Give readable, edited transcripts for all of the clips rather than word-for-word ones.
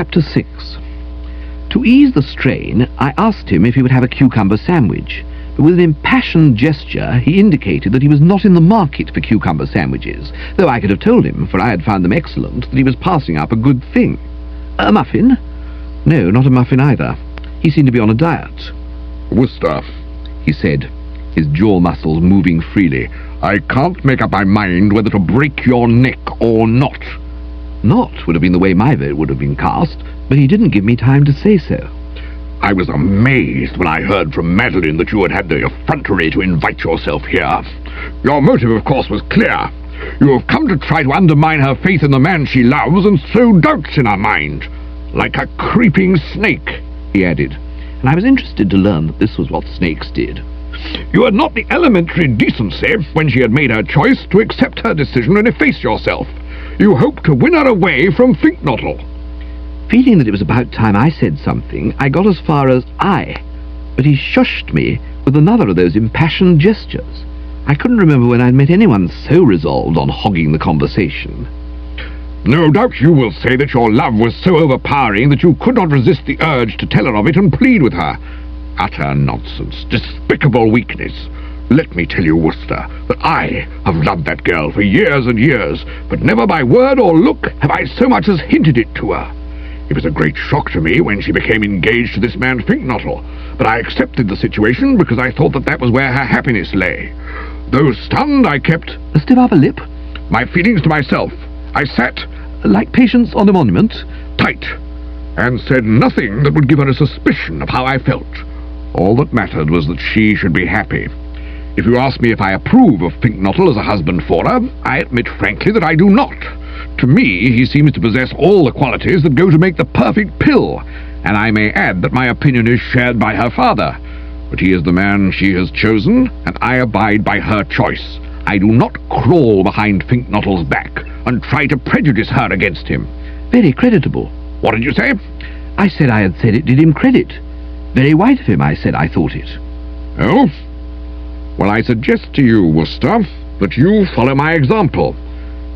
Chapter 6. To ease the strain, I asked him if he would have a cucumber sandwich, but with an impassioned gesture he indicated that he was not in the market for cucumber sandwiches, though I could have told him, for I had found them excellent, that he was passing up a good thing. A muffin? No, not a muffin either. He seemed to be on a diet. "Wooster," he said, his jaw muscles moving freely, "I can't make up my mind whether to break your neck or not." Not would have been the way my vote would have been cast, but he didn't give me time to say so. "I was amazed when I heard from Madeline that you had had the effrontery to invite yourself here. Your motive, of course, was clear. You have come to try to undermine her faith in the man she loves and sow doubts in her mind. Like a creeping snake," he added, and I was interested to learn that this was what snakes did. "You had not the elementary decency, when she had made her choice, to accept her decision and efface yourself. You hoped to win her away from Fink-Nottle." Feeling that it was about time I said something, I got as far as "I," but he shushed me with another of those impassioned gestures. I couldn't remember when I'd met anyone so resolved on hogging the conversation. "No doubt you will say that your love was so overpowering that you could not resist the urge to tell her of it and plead with her. Utter nonsense, despicable weakness. Let me tell you, Wooster, that I have loved that girl for years and years, but never by word or look have I so much as hinted it to her. It was a great shock to me when she became engaged to this man Fink-Nottle, but I accepted the situation because I thought that that was where her happiness lay. Though stunned, I kept a stiff upper lip, my feelings to myself. I sat, like Patience on a monument, tight, and said nothing that would give her a suspicion of how I felt. All that mattered was that she should be happy. If you ask me if I approve of Fink-Nottle as a husband for her, I admit frankly that I do not. To me, he seems to possess all the qualities that go to make the perfect pill, and I may add that my opinion is shared by her father. But he is the man she has chosen, and I abide by her choice. I do not crawl behind Fink-Nottle's back and try to prejudice her against him." Very creditable. "What did you say?" I said I had said it did him credit. Very white of him, I said I thought it. "Oh? Well, I suggest to you, Wooster, that you follow my example.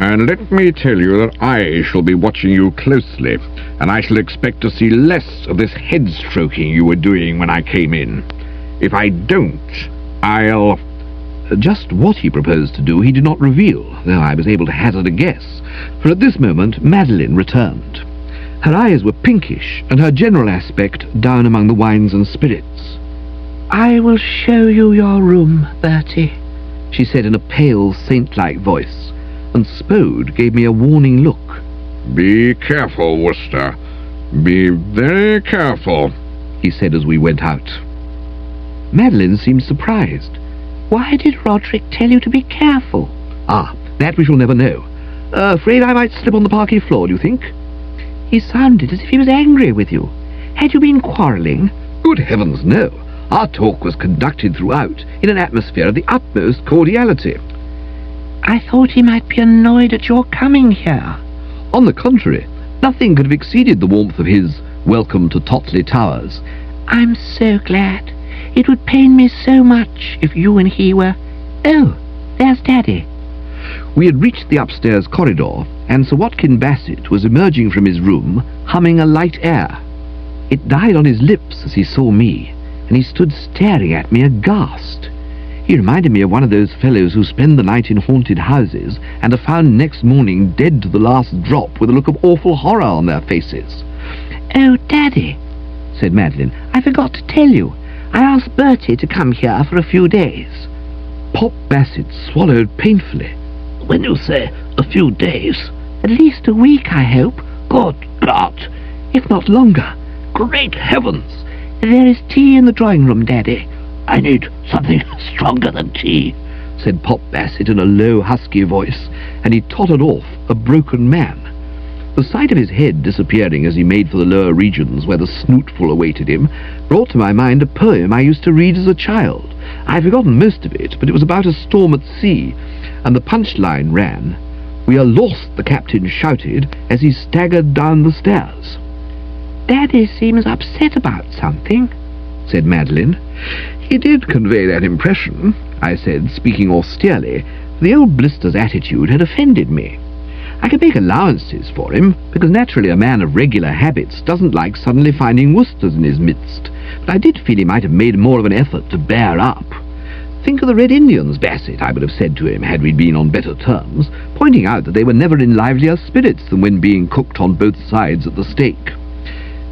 And let me tell you that I shall be watching you closely, and I shall expect to see less of this head-stroking you were doing when I came in. If I don't, I'll—" Just what he proposed to do he did not reveal, though I was able to hazard a guess, for at this moment Madeline returned. Her eyes were pinkish, and her general aspect down among the wines and spirits. "I will show you your room, Bertie," she said in a pale, saint-like voice, and Spode gave me a warning look. "Be careful, Wooster. Be very careful," he said as we went out. Madeline seemed surprised. "Why did Roderick tell you to be careful?" "Ah, that we shall never know. Afraid I might slip on the parquet floor, do you think?" "He sounded as if he was angry with you. Had you been quarrelling?" "Good heavens, no. Our talk was conducted throughout in an atmosphere of the utmost cordiality." "I thought he might be annoyed at your coming here." "On the contrary, nothing could have exceeded the warmth of his welcome to Totley Towers." "I'm so glad. It would pain me so much if you and he were— Oh, there's Daddy." We had reached the upstairs corridor, and Sir Watkin Bassett was emerging from his room, humming a light air. It died on his lips as he saw me, and he stood staring at me aghast. He reminded me of one of those fellows who spend the night in haunted houses and are found next morning dead to the last drop with a look of awful horror on their faces. "Oh, Daddy," said Madeline, "I forgot to tell you. I asked Bertie to come here for a few days." Pop Bassett swallowed painfully. "When you say a few days, at least a week, I hope." "Good God! If not longer." "Great heavens!" "There is tea in the drawing-room, Daddy." "I need something stronger than tea," said Pop Bassett in a low, husky voice, and he tottered off, a broken man. The sight of his head disappearing as he made for the lower regions where the snootful awaited him brought to my mind a poem I used to read as a child. I've forgotten most of it, but it was about a storm at sea, and the punchline ran, "We are lost," the captain shouted as he staggered down the stairs. "Daddy seems upset about something," said Madeline. "He did convey that impression," I said, speaking austerely. The old blister's attitude had offended me. I could make allowances for him, because naturally a man of regular habits doesn't like suddenly finding Woosters in his midst, but I did feel he might have made more of an effort to bear up. "Think of the Red Indians, Bassett," I would have said to him had we been on better terms, pointing out that they were never in livelier spirits than when being cooked on both sides at the stake.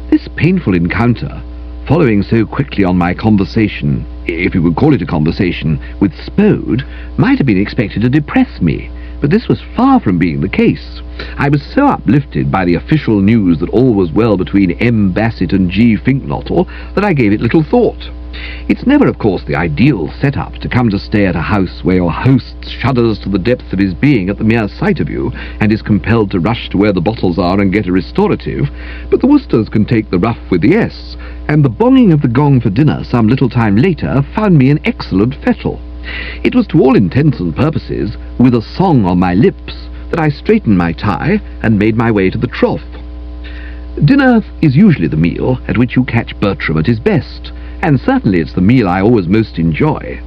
This painful encounter, following so quickly on my conversation, if you would call it a conversation, with Spode, might have been expected to depress me, but this was far from being the case. I was so uplifted by the official news that all was well between M. Bassett and G. Fink-Nottle that I gave it little thought. It's never, of course, the ideal setup to come to stay at a house where your host shudders to the depths of his being at the mere sight of you, and is compelled to rush to where the bottles are and get a restorative, but the Woosters can take the rough with the S, and the bonging of the gong for dinner some little time later found me an excellent fettle. It was to all intents and purposes, with a song on my lips, that I straightened my tie and made my way to the trough. Dinner is usually the meal at which you catch Bertram at his best, and certainly it's the meal I always most enjoy.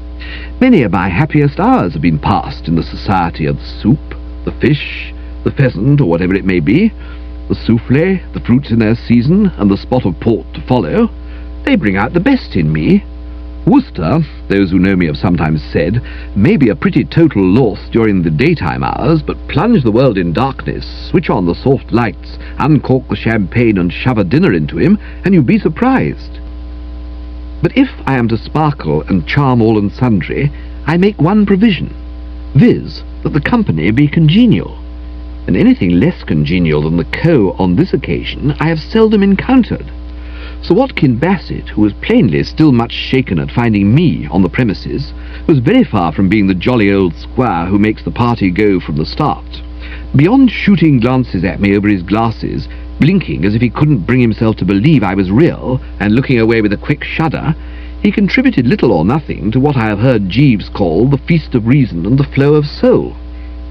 Many of my happiest hours have been passed in the society of the soup, the fish, the pheasant, or whatever it may be, the souffle, the fruits in their season, and the spot of port to follow. They bring out the best in me. Wooster, those who know me have sometimes said, may be a pretty total loss during the daytime hours, but plunge the world in darkness, switch on the soft lights, uncork the champagne, and shove a dinner into him, and you'd be surprised. But if I am to sparkle and charm all and sundry, I make one provision, viz., that the company be congenial, and anything less congenial than the on this occasion I have seldom encountered. Sir Watkin Bassett, who was plainly still much shaken at finding me on the premises, was very far from being the jolly old squire who makes the party go from the start. Beyond shooting glances at me over his glasses, blinking as if he couldn't bring himself to believe I was real, and looking away with a quick shudder, he contributed little or nothing to what I have heard Jeeves call the feast of reason and the flow of soul.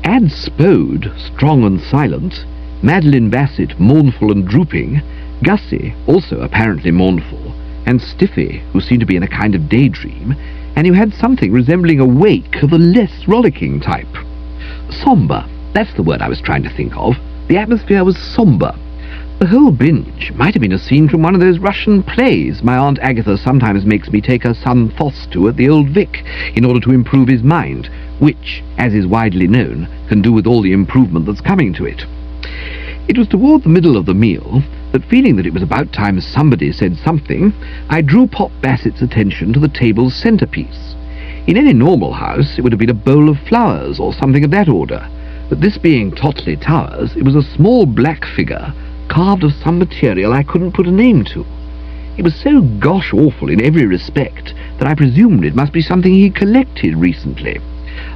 Add Spode, strong and silent, Madeline Bassett, mournful and drooping, Gussie, also apparently mournful, and Stiffy, who seemed to be in a kind of daydream, and you had something resembling a wake of a less rollicking type. Sombre, that's the word I was trying to think of. The atmosphere was sombre. The whole binge might have been a scene from one of those Russian plays my Aunt Agatha sometimes makes me take her son Foss to at the Old Vic, in order to improve his mind, which, as is widely known, can do with all the improvement that's coming to it. It was toward the middle of the meal that, feeling that it was about time somebody said something, I drew Pop Bassett's attention to the table's centrepiece. In any normal house it would have been a bowl of flowers or something of that order, but this being Totley Towers, it was a small black figure, carved of some material I couldn't put a name to. It was so gosh awful in every respect that I presumed it must be something he collected recently.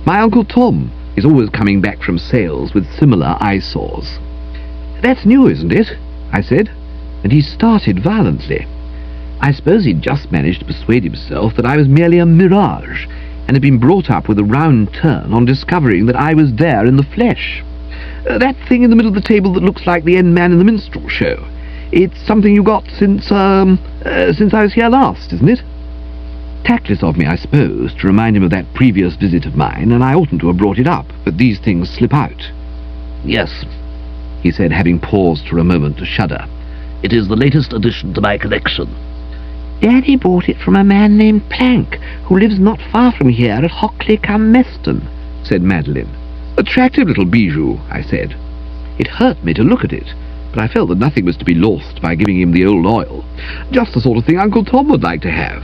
My Uncle Tom is always coming back from sales with similar eyesores. "That's new, isn't it?" I said, and he started violently. I suppose he'd just managed to persuade himself that I was merely a mirage, and had been brought up with a round turn on discovering that I was there in the flesh. "That thing in the middle of the table that looks like the end man in the minstrel show. It's something you got since I was here last, isn't it?" Tactless of me, I suppose, to remind him of that previous visit of mine, and I oughtn't to have brought it up, but these things slip out. "Yes," he said, having paused for a moment to shudder. "It is the latest addition to my collection." "Daddy bought it from a man named Plank, who lives not far from here at Hockley-cum-Meston," said Madeline. "Attractive little bijou," I said. It hurt me to look at it, but I felt that nothing was to be lost by giving him the old oil. Just the sort of thing Uncle Tom would like to have.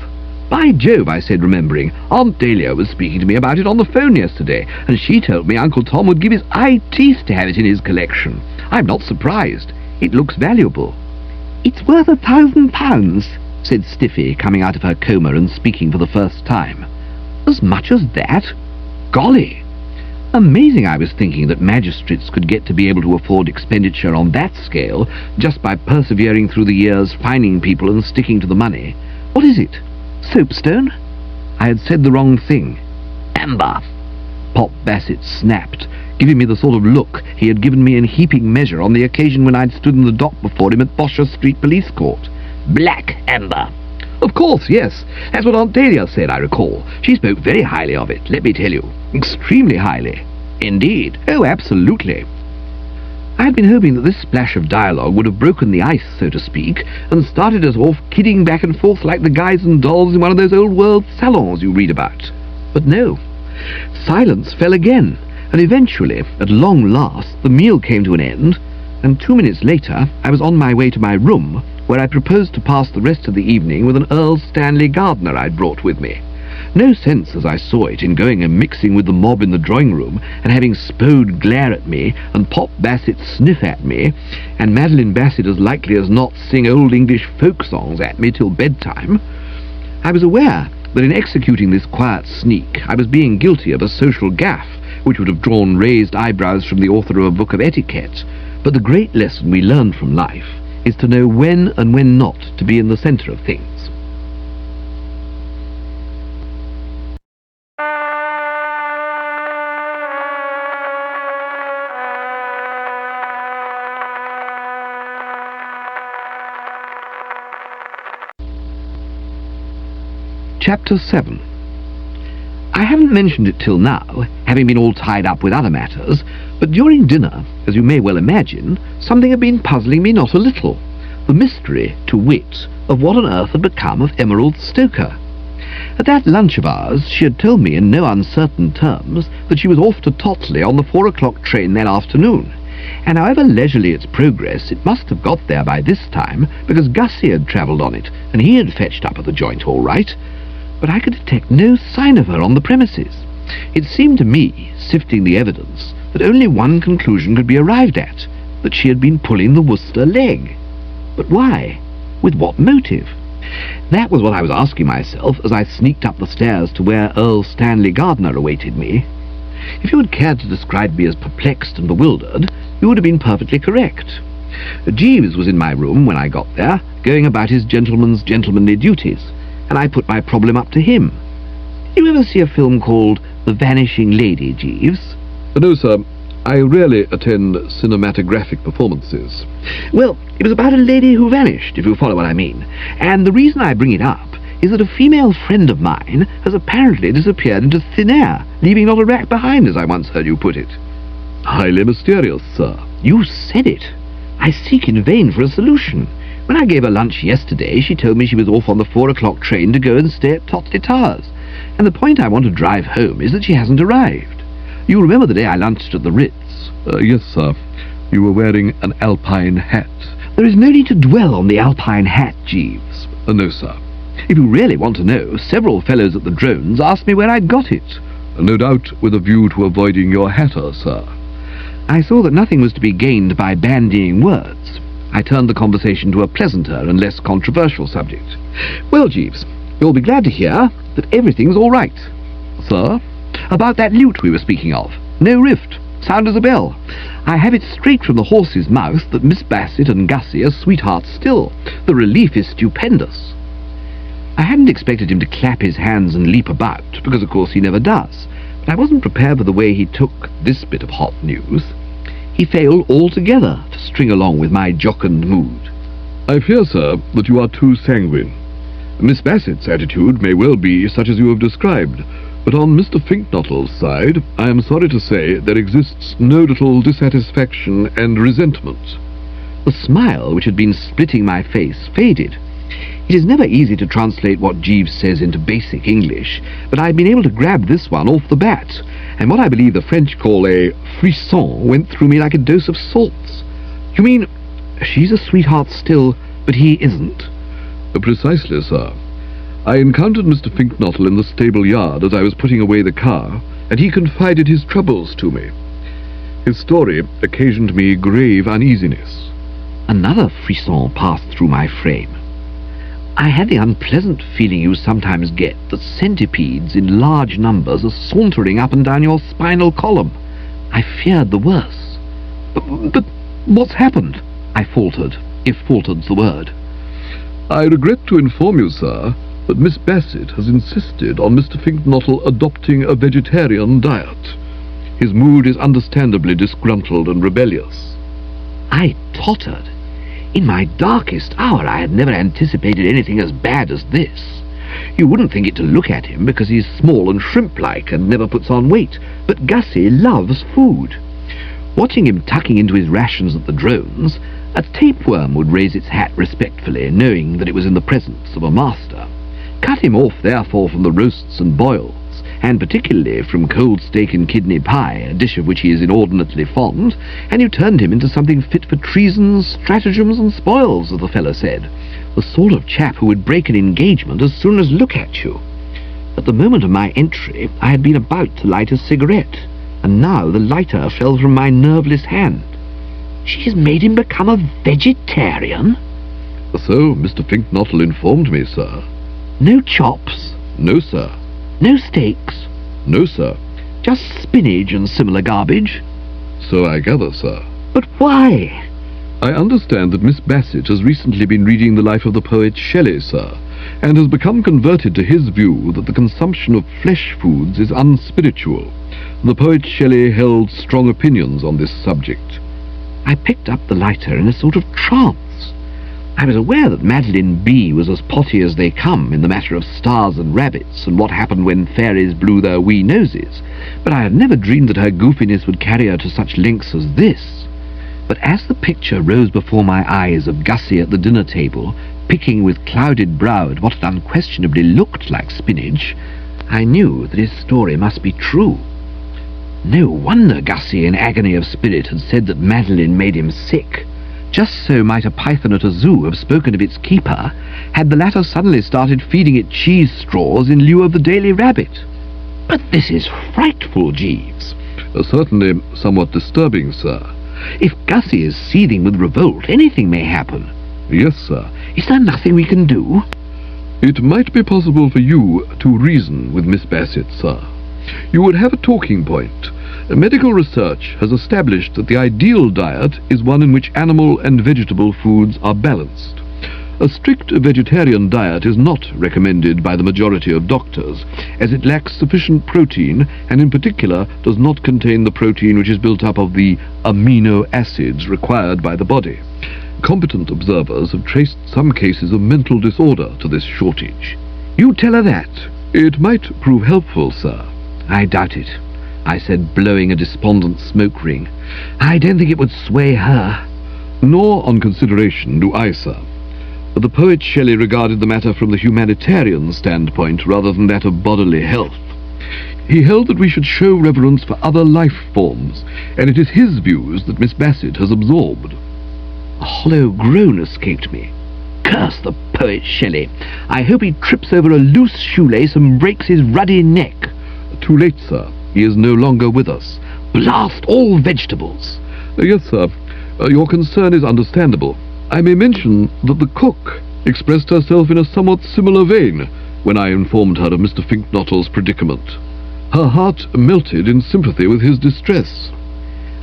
"By Jove," I said, remembering, "Aunt Dahlia was speaking to me about it on the phone yesterday, and she told me Uncle Tom would give his eye teeth to have it in his collection. I'm not surprised. It looks valuable." "It's worth £1,000, said Stiffy, coming out of her coma and speaking for the first time. "As much as that? Golly!" Amazing, I was thinking, that magistrates could get to be able to afford expenditure on that scale just by persevering through the years, finding people and sticking to the money. What is it? Soapstone? I had said the wrong thing. "Amber," Pop Bassett snapped, giving me the sort of look he had given me in heaping measure on the occasion when I'd stood in the dock before him at Bosher Street Police Court. "Black amber." "Of course, yes. That's what Aunt Dahlia said, I recall. She spoke very highly of it, let me tell you. Extremely highly." "Indeed?" "Oh, absolutely." I had been hoping that this splash of dialogue would have broken the ice, so to speak, and started us off kidding back and forth like the guys and dolls in one of those old-world salons you read about. But no. Silence fell again, and eventually, at long last, the meal came to an end, and 2 minutes later I was on my way to my room, where I proposed to pass the rest of the evening with an Earl Stanley Gardner I'd brought with me. No sense, as I saw it, in going and mixing with the mob in the drawing-room, and having Spode glare at me, and Pop Bassett sniff at me, and Madeline Bassett as likely as not sing old English folk songs at me till bedtime. I was aware that in executing this quiet sneak I was being guilty of a social gaffe, which would have drawn raised eyebrows from the author of a book of etiquette, but the great lesson we learn from life is to know when and when not to be in the centre of things. Chapter 7. I haven't mentioned it till now, having been all tied up with other matters, but during dinner, as you may well imagine, something had been puzzling me not a little. The mystery, to wit, of what on earth had become of Emerald Stoker. At that lunch of ours, she had told me in no uncertain terms that she was off to Totley on the 4 o'clock train that afternoon, and however leisurely its progress, it must have got there by this time, because Gussie had travelled on it, and he had fetched up at the joint all right. But I could detect no sign of her on the premises. It seemed to me, sifting the evidence, that only one conclusion could be arrived at, that she had been pulling the Wooster leg. But why? With what motive? That was what I was asking myself as I sneaked up the stairs to where Earl Stanley Gardner awaited me. If you had cared to describe me as perplexed and bewildered, you would have been perfectly correct. Jeeves was in my room when I got there, going about his gentleman's gentlemanly duties, and I put my problem up to him. Did you ever see a film called The Vanishing Lady, Jeeves? No, sir. I rarely attend cinematographic performances. Well, it was about a lady who vanished, if you follow what I mean. And the reason I bring it up is that a female friend of mine has apparently disappeared into thin air, leaving not a rack behind, as I once heard you put it. Highly mysterious, sir. You said it. I seek in vain for a solution. When I gave her lunch yesterday, she told me she was off on the 4 o'clock train to go and stay at Totley Towers, and the point I want to drive home is that she hasn't arrived. You remember the day I lunched at the Ritz? Yes, sir. You were wearing an alpine hat. There is no need to dwell on the alpine hat, Jeeves. No, sir. If you really want to know, several fellows at the Drones asked me where I'd got it. No doubt with a view to avoiding your hatter, sir. I saw that nothing was to be gained by bandying words. I turned the conversation to a pleasanter and less controversial subject. Well, Jeeves, you'll be glad to hear that everything's all right. Sir? About that lute we were speaking of. No rift. Sound as a bell. I have it straight from the horse's mouth that Miss Bassett and Gussie are sweethearts still. The relief is stupendous. I hadn't expected him to clap his hands and leap about, because of course he never does, but I wasn't prepared for the way he took this bit of hot news. He failed altogether to string along with my jocund mood. I fear, sir, that you are too sanguine. Miss Bassett's attitude may well be such as you have described, but on Mr. Fink-Nottle's side, I am sorry to say there exists no little dissatisfaction and resentment. The smile which had been splitting my face faded. It is never easy to translate what Jeeves says into basic English, but I've been able to grab this one off the bat, and what I believe the French call a frisson went through me like a dose of salts. You mean, she's a sweetheart still, but he isn't? Precisely, sir. I encountered Mr. Fink-Nottle in the stable yard as I was putting away the car, and he confided his troubles to me. His story occasioned me grave uneasiness. Another frisson passed through my frame. I had the unpleasant feeling you sometimes get that centipedes in large numbers are sauntering up and down your spinal column. I feared the worst. But what's happened? I faltered, if faltered's the word. I regret to inform you, sir, that Miss Bassett has insisted on Mr. Fink-Nottle adopting a vegetarian diet. His mood is understandably disgruntled and rebellious. I tottered. In my darkest hour I had never anticipated anything as bad as this. You wouldn't think it to look at him because he's small and shrimp-like and never puts on weight, but Gussie loves food. Watching him tucking into his rations at the drones, a tapeworm would raise its hat respectfully, knowing that it was in the presence of a master. Cut him off, therefore, from the roasts and boils, and particularly from cold steak and kidney pie, a dish of which he is inordinately fond, and you turned him into something fit for treasons, stratagems, and spoils, as the fellow said. The sort of chap who would break an engagement as soon as look at you. At the moment of my entry, I had been about to light a cigarette, and now the lighter fell from my nerveless hand. She has made him become a vegetarian? So Mr. Fink-Nottle informed me, sir. No chops? No, sir. No steaks? No, sir. Just spinach and similar garbage? So I gather, sir. But why? I understand that Miss Bassett has recently been reading the life of the poet Shelley, sir, and has become converted to his view that the consumption of flesh foods is unspiritual. The poet Shelley held strong opinions on this subject. I picked up the lighter in a sort of trance. I was aware that Madeline B. was as potty as they come in the matter of stars and rabbits and what happened when fairies blew their wee noses, but I had never dreamed that her goofiness would carry her to such lengths as this. But as the picture rose before my eyes of Gussie at the dinner table, picking with clouded brow at what had unquestionably looked like spinach, I knew that his story must be true. No wonder Gussie, in agony of spirit, had said that Madeline made him sick. Just so might a python at a zoo have spoken of its keeper, had the latter suddenly started feeding it cheese straws in lieu of the daily rabbit. But this is frightful, Jeeves. Certainly somewhat disturbing, sir. If Gussie is seething with revolt, anything may happen. Yes, sir. Is there nothing we can do? It might be possible for you to reason with Miss Bassett, sir. You would have a talking point. Medical research has established that the ideal diet is one in which animal and vegetable foods are balanced. A strict vegetarian diet is not recommended by the majority of doctors, as it lacks sufficient protein and in particular does not contain the protein which is built up of the amino acids required by the body. Competent observers have traced some cases of mental disorder to this shortage. You tell her that. It might prove helpful, sir. I doubt it, I said, blowing a despondent smoke ring. I don't think it would sway her. Nor, on consideration, do I, sir. The poet Shelley regarded the matter from the humanitarian standpoint rather than that of bodily health. He held that we should show reverence for other life forms, and it is his views that Miss Bassett has absorbed. A hollow groan escaped me. Curse the poet Shelley. I hope he trips over a loose shoelace and breaks his ruddy neck. Too late, sir. He is no longer with us. Blast all vegetables. Yes, sir. Your concern is understandable. I may mention that the cook expressed herself in a somewhat similar vein when I informed her of Mr. Fink-Nottle's predicament. Her heart melted in sympathy with his distress.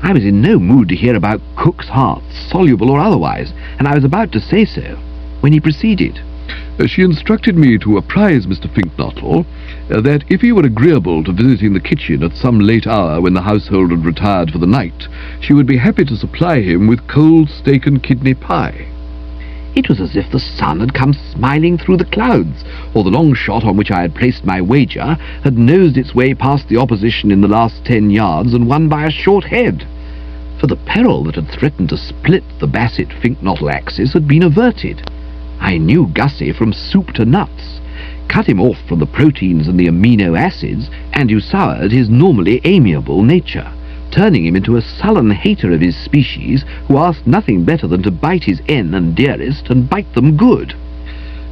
I was in no mood to hear about cooks' hearts, soluble or otherwise, and I was about to say so when he proceeded. She instructed me to apprise Mr. Fink-Nottle that if he were agreeable to visiting the kitchen at some late hour when the household had retired for the night, she would be happy to supply him with cold steak and kidney pie. It was as if the sun had come smiling through the clouds, or the long shot on which I had placed my wager had nosed its way past the opposition in the last 10 yards and won by a short head. For the peril that had threatened to split the Bassett-Fink-Nottle axis had been averted. I knew Gussie from soup to nuts. Cut him off from the proteins and the amino acids, and you soured his normally amiable nature, turning him into a sullen hater of his species who asked nothing better than to bite his N and dearest and bite them good.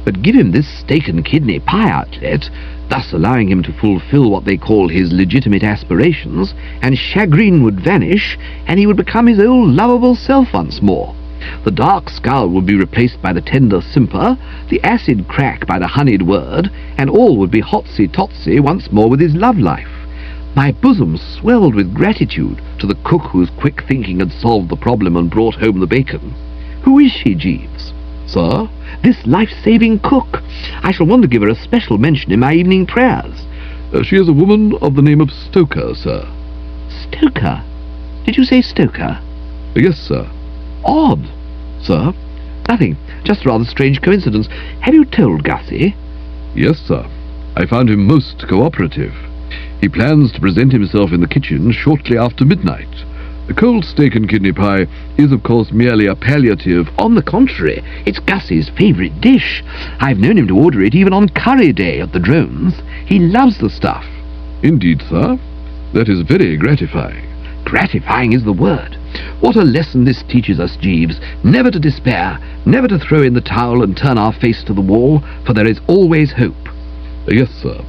But give him this steak and kidney pie outlet, thus allowing him to fulfill what they call his legitimate aspirations, and chagrin would vanish, and he would become his old lovable self once more. The dark scowl would be replaced by the tender simper, the acid crack by the honeyed word, and all would be hotsy-totsy once more with his love life. My bosom swelled with gratitude to the cook whose quick thinking had solved the problem and brought home the bacon. Who is she, Jeeves? Sir? This life-saving cook. I shall want to give her a special mention in my evening prayers. She is a woman of the name of Stoker, sir. Stoker? Did you say Stoker? Yes, sir. Odd. Sir? Nothing. Just a rather strange coincidence. Have you told Gussie? Yes, sir. I found him most cooperative. He plans to present himself in the kitchen shortly after midnight. The cold steak and kidney pie is, of course, merely a palliative. On the contrary, it's Gussie's favourite dish. I've known him to order it even on curry day at the Drones. He loves the stuff. Indeed, sir. That is very gratifying. Gratifying is the word. What a lesson this teaches us, Jeeves. Never to despair, never to throw in the towel and turn our face to the wall, for there is always hope. Yes, sir.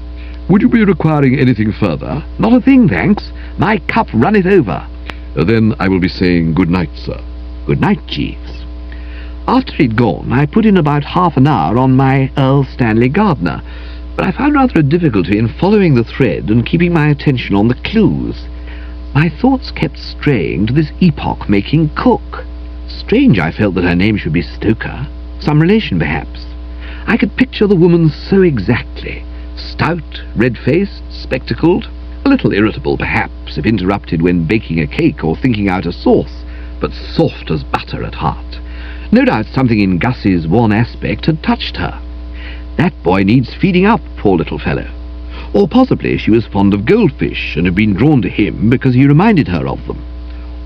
Would you be requiring anything further? Not a thing, thanks. My cup runneth over. Then I will be saying good night, sir. Good night, Jeeves. After he'd gone, I put in about half an hour on my Earl Stanley Gardner, but I found rather a difficulty in following the thread and keeping my attention on the clues. My thoughts kept straying to this epoch-making cook. Strange, I felt, that her name should be Stoker. Some relation, perhaps. I could picture the woman so exactly. Stout, red-faced, spectacled, a little irritable, perhaps, if interrupted when baking a cake or thinking out a sauce, but soft as butter at heart. No doubt something in Gussie's wan aspect had touched her. That boy needs feeding up, poor little fellow. Or possibly she was fond of goldfish and had been drawn to him because he reminded her of them.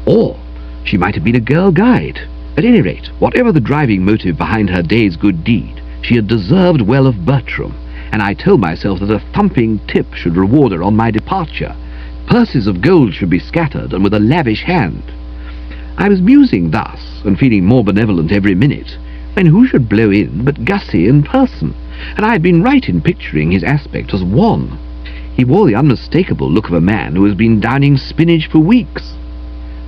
Or she might have been a girl guide. At any rate, whatever the driving motive behind her day's good deed, she had deserved well of Bertram, and I told myself that a thumping tip should reward her on my departure. Purses of gold should be scattered, and with a lavish hand. I was musing thus, and feeling more benevolent every minute, when who should blow in but Gussie in person, and I had been right in picturing his aspect as wan. He wore the unmistakable look of a man who has been downing spinach for weeks.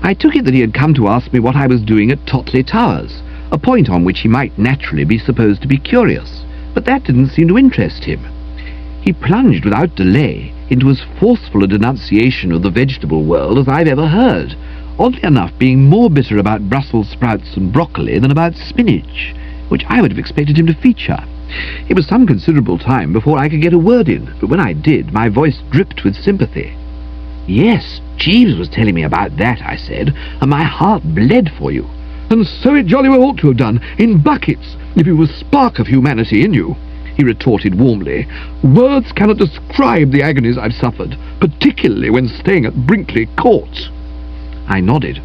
I took it that he had come to ask me what I was doing at Totley Towers, a point on which he might naturally be supposed to be curious, but that didn't seem to interest him. He plunged without delay into as forceful a denunciation of the vegetable world as I've ever heard, oddly enough being more bitter about Brussels sprouts and broccoli than about spinach, which I would have expected him to feature. It was some considerable time before I could get a word in, but when I did, my voice dripped with sympathy. Yes, Jeeves was telling me about that, I said, and my heart bled for you. And so it jolly well ought to have done, in buckets, if you was a spark of humanity in you, he retorted warmly. Words cannot describe the agonies I've suffered, particularly when staying at Brinkley Court. I nodded.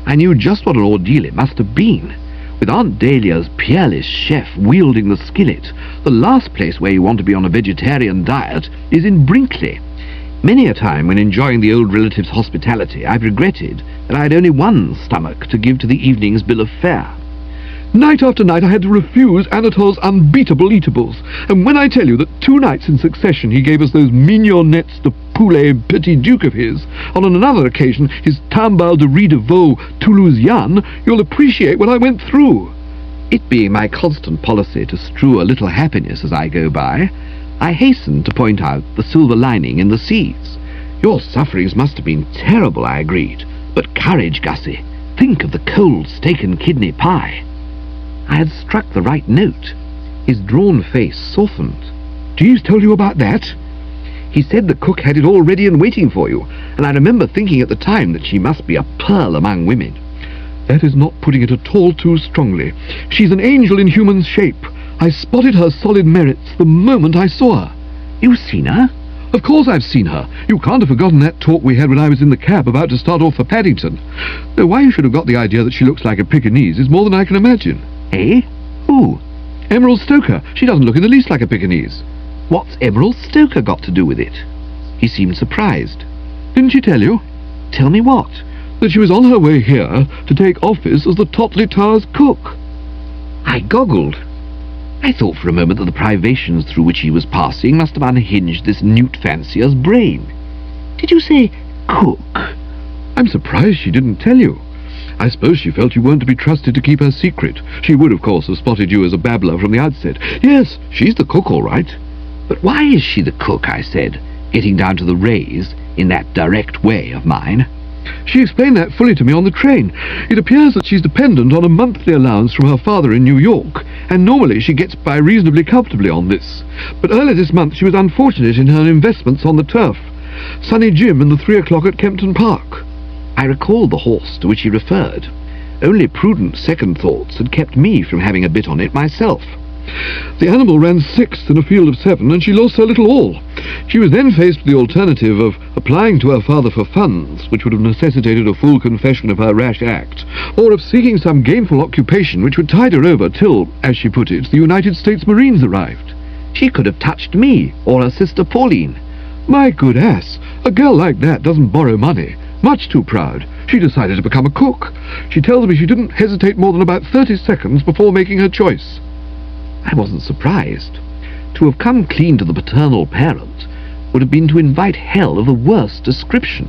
I knew just what an ordeal it must have been. With Aunt Dahlia's peerless chef wielding the skillet, the last place where you want to be on a vegetarian diet is in Brinkley. Many a time when enjoying the old relative's hospitality, I've regretted that I had only one stomach to give to the evening's bill of fare. Night after night I had to refuse Anatole's unbeatable eatables, and when I tell you that 2 nights in succession he gave us those mignonettes de poulet petit duc of his, on another occasion his tambal de riz de veau Toulousian, you'll appreciate what I went through. It being my constant policy to strew a little happiness as I go by, I hastened to point out the silver lining in the seas. Your sufferings must have been terrible, I agreed, but courage, Gussie. Think of the cold steak and kidney pie. I had struck the right note. His drawn face softened. Jeeves told you about that? He said the cook had it all ready and waiting for you, and I remember thinking at the time that she must be a pearl among women. That is not putting it at all too strongly. She's an angel in human shape. I spotted her solid merits the moment I saw her. You've seen her? Of course I've seen her. You can't have forgotten that talk we had when I was in the cab about to start off for Paddington. Though why you should have got the idea that she looks like a Pekingese is more than I can imagine. Eh? Who? Emerald Stoker. She doesn't look in the least like a Pekingese. What's Emerald Stoker got to do with it? He seemed surprised. Didn't she tell you? Tell me what? That she was on her way here to take office as the Totley Towers cook. I goggled. I thought for a moment that the privations through which he was passing must have unhinged this newt fancier's brain. Did you say cook? I'm surprised she didn't tell you. I suppose she felt you weren't to be trusted to keep her secret. She would, of course, have spotted you as a babbler from the outset. Yes, she's the cook, all right. But why is she the cook, I said, getting down to the raise in that direct way of mine. She explained that fully to me on the train. It appears that she's dependent on a monthly allowance from her father in New York, and normally she gets by reasonably comfortably on this. But earlier this month she was unfortunate in her investments on the turf. Sunny Jim and the 3 o'clock at Kempton Park. I recalled the horse to which he referred. Only prudent second thoughts had kept me from having a bit on it myself. The animal ran 6th in a field of 7, and she lost her little all. She was then faced with the alternative of applying to her father for funds, which would have necessitated a full confession of her rash act, or of seeking some gainful occupation which would tide her over till, as she put it, the United States Marines arrived. She could have touched me, or her sister Pauline. My good ass, a girl like that doesn't borrow money. Much too proud. She decided to become a cook. She tells me she didn't hesitate more than about 30 seconds before making her choice. I wasn't surprised. To have come clean to the paternal parent would have been to invite hell of the worst description.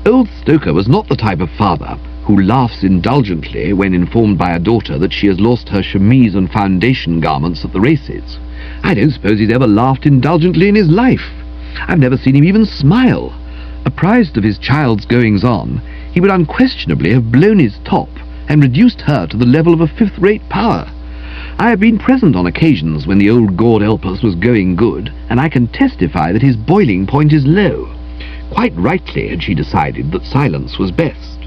Old Stoker was not the type of father who laughs indulgently when informed by a daughter that she has lost her chemise and foundation garments at the races. I don't suppose he's ever laughed indulgently in his life. I've never seen him even smile. Apprised of his child's goings-on, he would unquestionably have blown his top and reduced her to the level of a fifth-rate power. I have been present on occasions when the old God help us was going good, and I can testify that his boiling point is low. Quite rightly had she decided that silence was best.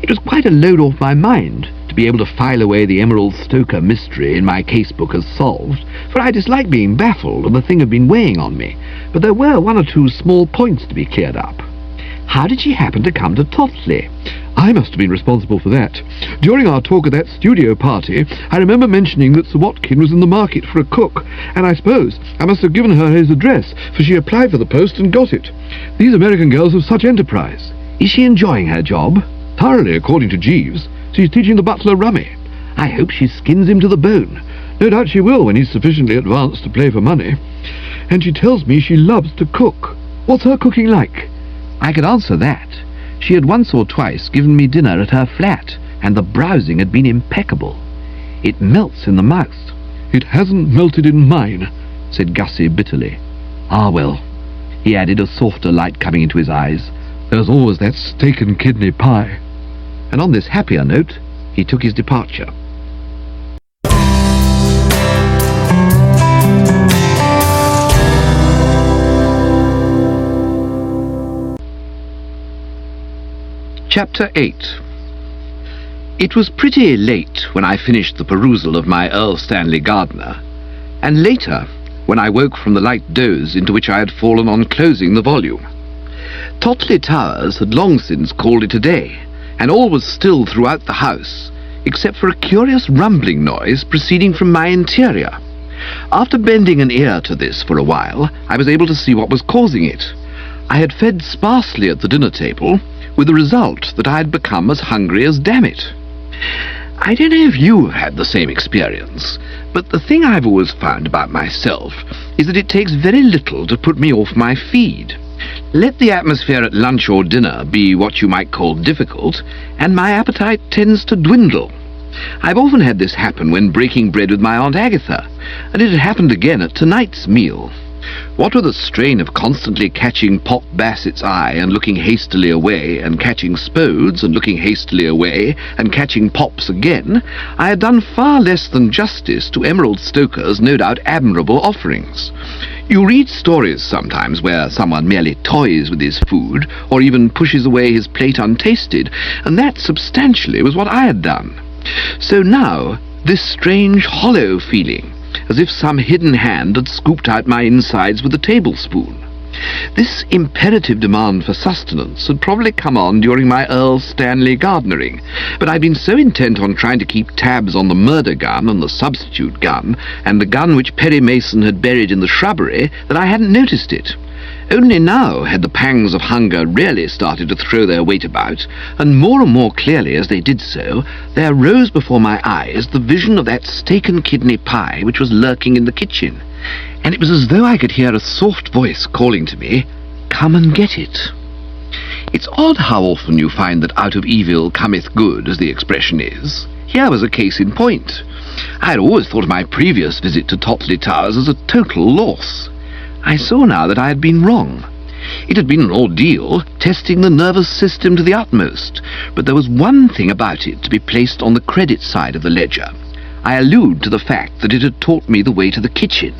It was quite a load off my mind to be able to file away the Emerald Stoker mystery in my casebook as solved, for I dislike being baffled, and the thing had been weighing on me, but there were one or two small points to be cleared up. How did she happen to come to Totley? I must have been responsible for that. During our talk at that studio party, I remember mentioning that Sir Watkin was in the market for a cook, and I suppose I must have given her his address, for she applied for the post and got it. These American girls have such enterprise. Is she enjoying her job? Thoroughly, according to Jeeves. She's teaching the butler rummy. I hope she skins him to the bone. No doubt she will when he's sufficiently advanced to play for money. And she tells me she loves to cook. What's her cooking like? I could answer that. She had once or twice given me dinner at her flat, and the browsing had been impeccable. It melts in the mouth. It hasn't melted in mine, said Gussie bitterly. Ah, well, he added, a softer light coming into his eyes. There's always that steak and kidney pie. And on this happier note, he took his departure. Chapter 8. It was pretty late when I finished the perusal of my Earl Stanley Gardner, and later when I woke from the light doze into which I had fallen on closing the volume. Totley Towers had long since called it a day, and all was still throughout the house, except for a curious rumbling noise proceeding from my interior. After bending an ear to this for a while, I was able to see what was causing it. I had fed sparsely at the dinner table, with the result that I had become as hungry as Dammit. I don't know if you have had the same experience, but the thing I've always found about myself is that it takes very little to put me off my feed. Let the atmosphere at lunch or dinner be what you might call difficult, and my appetite tends to dwindle. I've often had this happen when breaking bread with my Aunt Agatha, and it had happened again at tonight's meal. What with the strain of constantly catching Pop Bassett's eye and looking hastily away, and catching Spode's and looking hastily away, and catching Pop's again, I had done far less than justice to Emerald Stoker's no doubt admirable offerings. You read stories sometimes where someone merely toys with his food, or even pushes away his plate untasted, and that substantially was what I had done. So now, this strange hollow feeling, as if some hidden hand had scooped out my insides with a tablespoon. This imperative demand for sustenance had probably come on during my Earl Stanley gardenering, but I'd been so intent on trying to keep tabs on the murder gun and the substitute gun, and the gun which Perry Mason had buried in the shrubbery, that I hadn't noticed it. Only now had the pangs of hunger really started to throw their weight about, and more clearly as they did so, there rose before my eyes the vision of that steak and kidney pie which was lurking in the kitchen, and it was as though I could hear a soft voice calling to me, "Come and get it." It's odd how often you find that out of evil cometh good, as the expression is. Here was a case in point. I had always thought of my previous visit to Totley Towers as a total loss. I saw now that I had been wrong. It had been an ordeal, testing the nervous system to the utmost, but there was one thing about it to be placed on the credit side of the ledger. I allude to the fact that it had taught me the way to the kitchen.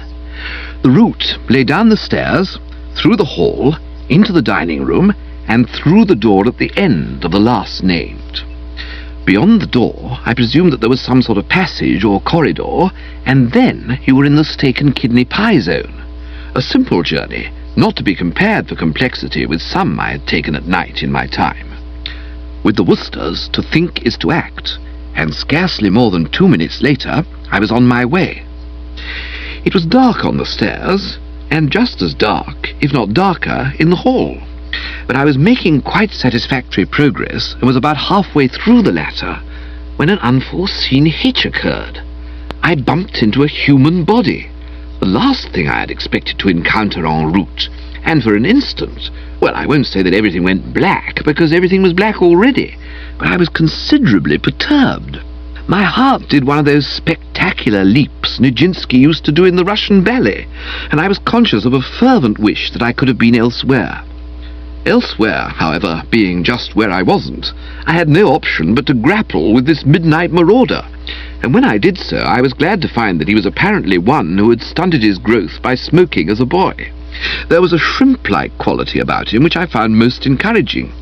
The route lay down the stairs, through the hall, into the dining room, and through the door at the end of the last named. Beyond the door, I presumed that there was some sort of passage or corridor, and then you were in the steak and kidney pie zone. A simple journey, not to be compared for complexity with some I had taken at night in my time. With the Woosters, to think is to act, and scarcely more than 2 minutes later I was on my way. It was dark on the stairs, and just as dark, if not darker, in the hall. But I was making quite satisfactory progress, and was about halfway through the latter, when an unforeseen hitch occurred. I bumped into a human body, the last thing I had expected to encounter en route, and for an instant, well, I won't say that everything went black, because everything was black already, but I was considerably perturbed. My heart did one of those spectacular leaps Nijinsky used to do in the Russian ballet, and I was conscious of a fervent wish that I could have been elsewhere. Elsewhere, however, being just where I wasn't, I had no option but to grapple with this midnight marauder, and when I did so I was glad to find that he was apparently one who had stunted his growth by smoking as a boy. There was a shrimp-like quality about him which I found most encouraging.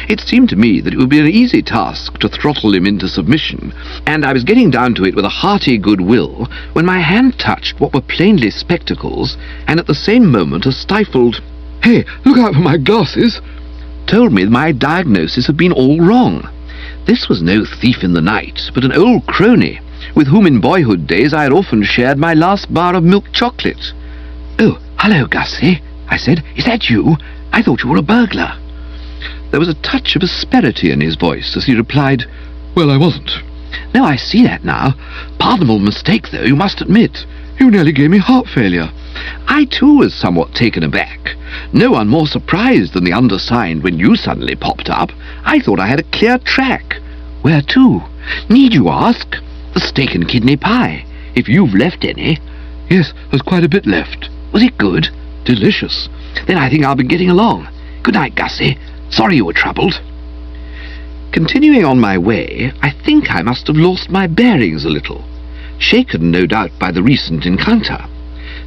It seemed to me that it would be an easy task to throttle him into submission, and I was getting down to it with a hearty goodwill when my hand touched what were plainly spectacles, and at the same moment a stifled, "Hey, look out for my glasses," told me that my diagnosis had been all wrong. This was no thief in the night, but an old crony, with whom in boyhood days I had often shared my last bar of milk chocolate. "Oh, hello, Gussie," I said. "Is that you? I thought you were a burglar." There was a touch of asperity in his voice as he replied, "Well, I wasn't." "No, I see that now. Pardonable mistake, though, you must admit. You nearly gave me heart failure." I, too, was somewhat taken aback. No one more surprised than the undersigned when you suddenly popped up. I thought I had a clear track. "Where to?" "Need you ask?" "The steak and kidney pie, if you've left any." "Yes, there's quite a bit left." "Was it good?" "Delicious." "Then I think I'll be getting along. Good night, Gussie. Sorry you were troubled." Continuing on my way, I think I must have lost my bearings a little, shaken no doubt by the recent encounter.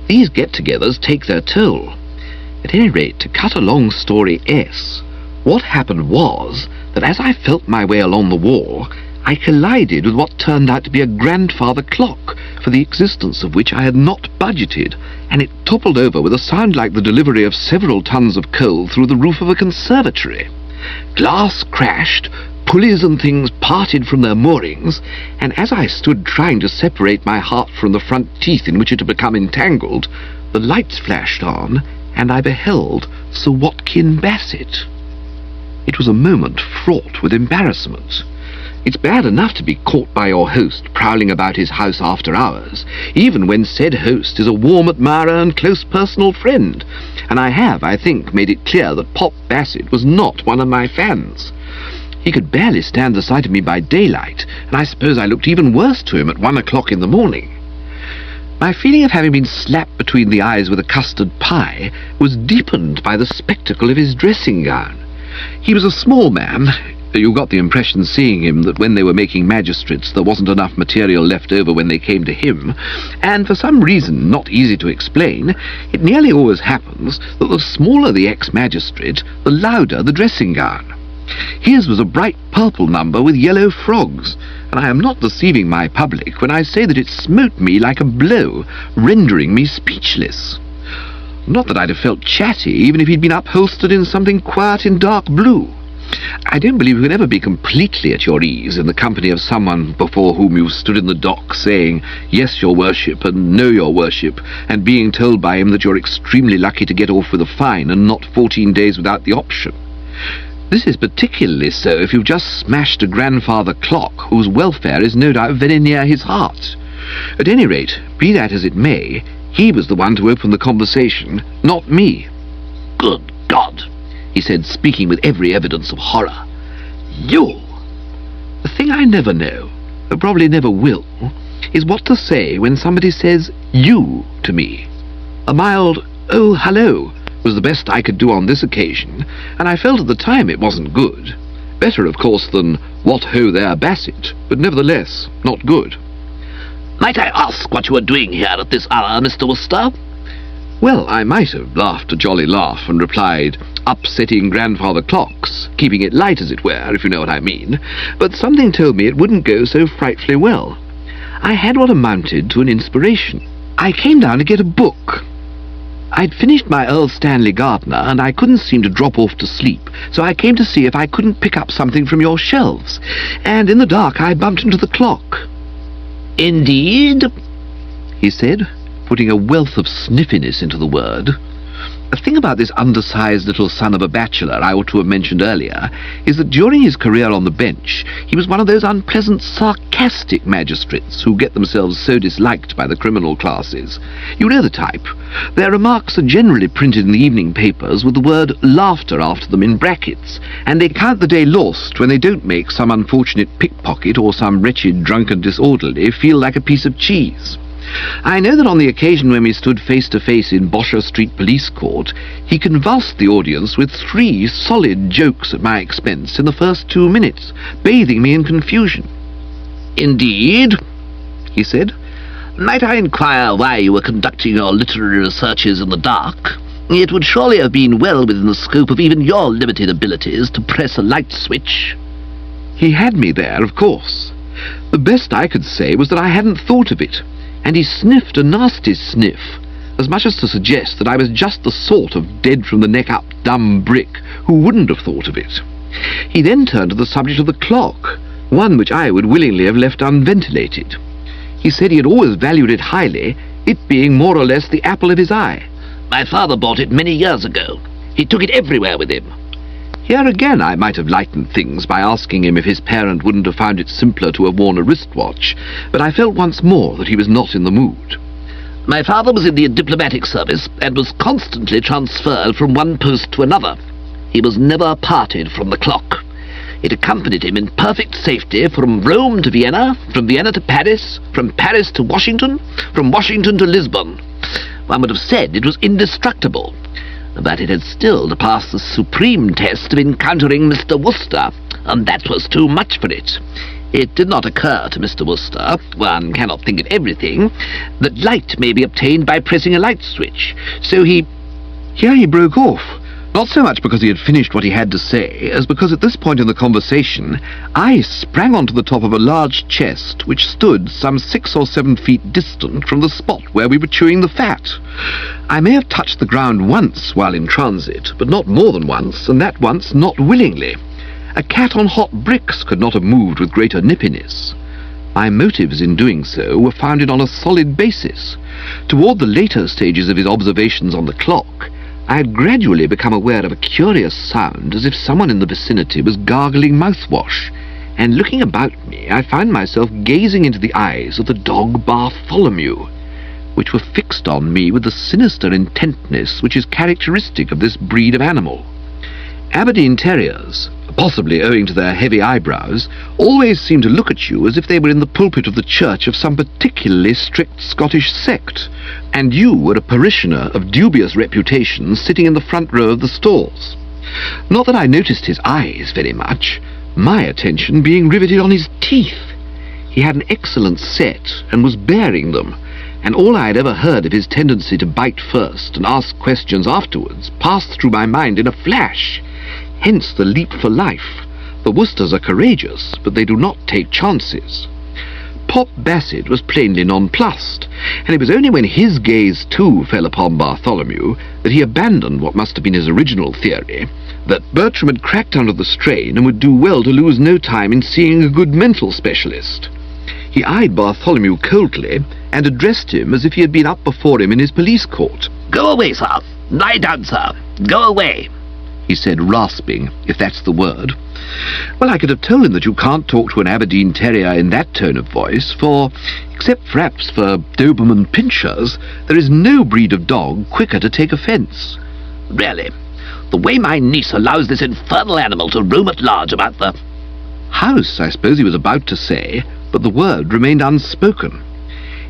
These get-togethers take their toll. At any rate, to cut a long story S, what happened was that as I felt my way along the wall, I collided with what turned out to be a grandfather clock, for the existence of which I had not budgeted, and it toppled over with a sound like the delivery of several tons of coal through the roof of a conservatory. Glass crashed, pulleys and things parted from their moorings, and as I stood trying to separate my heart from the front teeth in which it had become entangled, the lights flashed on, and I beheld Sir Watkin Bassett. It was a moment fraught with embarrassment. It's bad enough to be caught by your host prowling about his house after hours, even when said host is a warm admirer and close personal friend, and I have, I think, made it clear that Pop Bassett was not one of my fans. He could barely stand the sight of me by daylight, and I suppose I looked even worse to him at 1 o'clock in the morning. My feeling of having been slapped between the eyes with a custard pie was deepened by the spectacle of his dressing gown. He was a small man. You got the impression seeing him that when they were making magistrates there wasn't enough material left over when they came to him, and for some reason not easy to explain, it nearly always happens that the smaller the ex-magistrate, the louder the dressing gown. His was a bright purple number with yellow frogs, and I am not deceiving my public when I say that it smote me like a blow, rendering me speechless. Not that I'd have felt chatty even if he'd been upholstered in something quiet in dark blue. I don't believe you can ever be completely at your ease in the company of someone before whom you stood in the dock saying, "Yes, your worship," and "No, your worship," and being told by him that you're extremely lucky to get off with a fine and not 14 days without the option. This is particularly so if you've just smashed a grandfather clock whose welfare is no doubt very near his heart. At any rate, be that as it may, he was the one to open the conversation, not me. "Good God," he said, speaking with every evidence of horror. "You!" The thing I never know, or probably never will, is what to say when somebody says "you" to me. A mild "oh, hello" was the best I could do on this occasion, and I felt at the time it wasn't good. Better, of course, than "What ho there, Bassett," but nevertheless not good. "Might I ask what you are doing here at this hour, Mr. Wooster?" Well, I might have laughed a jolly laugh and replied, "Upsetting grandfather clocks, keeping it light, as it were, if you know what I mean," but something told me it wouldn't go so frightfully well. I had what amounted to an inspiration. "I came down to get a book." I'd finished my Earl Stanley Gardner, and I couldn't seem to drop off to sleep, so I came to see if I couldn't pick up something from your shelves, and in the dark I bumped into the clock." "Indeed?" he said, putting a wealth of sniffiness into the word. A thing about this undersized little son of a bachelor I ought to have mentioned earlier is that during his career on the bench he was one of those unpleasant, sarcastic magistrates who get themselves so disliked by the criminal classes. You know the type. Their remarks are generally printed in the evening papers with the word laughter after them in brackets, and they count the day lost when they don't make some unfortunate pickpocket or some wretched drunken disorderly feel like a piece of cheese. I know that on the occasion when we stood face to face in Bosher Street Police Court, he convulsed the audience with 3 solid jokes at my expense in the first 2 minutes, bathing me in confusion. "Indeed?" he said. "Might I inquire why you were conducting your literary researches in the dark? It would surely have been well within the scope of even your limited abilities to press a light switch." He had me there, of course. The best I could say was that I hadn't thought of it, and he sniffed a nasty sniff, as much as to suggest that I was just the sort of dead-from-the-neck-up dumb brick who wouldn't have thought of it. He then turned to the subject of the clock, one which I would willingly have left unventilated. He said he had always valued it highly, it being more or less the apple of his eye. "My father bought it many years ago. He took it everywhere with him." Here again I might have lightened things by asking him if his parent wouldn't have found it simpler to have worn a wristwatch, but I felt once more that he was not in the mood. "My father was in the diplomatic service and was constantly transferred from one post to another. He was never parted from the clock. It accompanied him in perfect safety from Rome to Vienna, from Vienna to Paris, from Paris to Washington, from Washington to Lisbon. One would have said it was indestructible. But it had still to pass the supreme test of encountering Mr. Wooster, and that was too much for it. It did not occur to Mr. Wooster, one cannot think of everything, that light may be obtained by pressing a light switch, so he—" Here he broke off, not so much because he had finished what he had to say, as because at this point in the conversation I sprang onto the top of a large chest which stood some 6 or 7 feet distant from the spot where we were chewing the fat. I may have touched the ground once while in transit, but not more than once, and that once not willingly. A cat on hot bricks could not have moved with greater nippiness. My motives in doing so were founded on a solid basis. Toward the later stages of his observations on the clock, I had gradually become aware of a curious sound as if someone in the vicinity was gargling mouthwash, and looking about me I found myself gazing into the eyes of the dog Bartholomew, which were fixed on me with the sinister intentness which is characteristic of this breed of animal. Aberdeen Terriers, possibly owing to their heavy eyebrows, always seem to look at you as if they were in the pulpit of the church of some particularly strict Scottish sect, and you were a parishioner of dubious reputation sitting in the front row of the stalls. Not that I noticed his eyes very much, my attention being riveted on his teeth. He had an excellent set and was baring them, and all I had ever heard of his tendency to bite first and ask questions afterwards passed through my mind in a flash. Hence the leap for life. The Woosters are courageous, but they do not take chances. Pop Bassett was plainly nonplussed, and it was only when his gaze too fell upon Bartholomew that he abandoned what must have been his original theory, that Bertram had cracked under the strain and would do well to lose no time in seeing a good mental specialist. He eyed Bartholomew coldly and addressed him as if he had been up before him in his police court. "Go away, sir. Lie down, sir. Go away," he said, rasping, if that's the word. Well, I could have told him that you can't talk to an Aberdeen Terrier in that tone of voice, for, except perhaps for Doberman Pinschers, there is no breed of dog quicker to take offence. "Really, the way my niece allows this infernal animal to roam at large about the—" "house," I suppose he was about to say, but the word remained unspoken.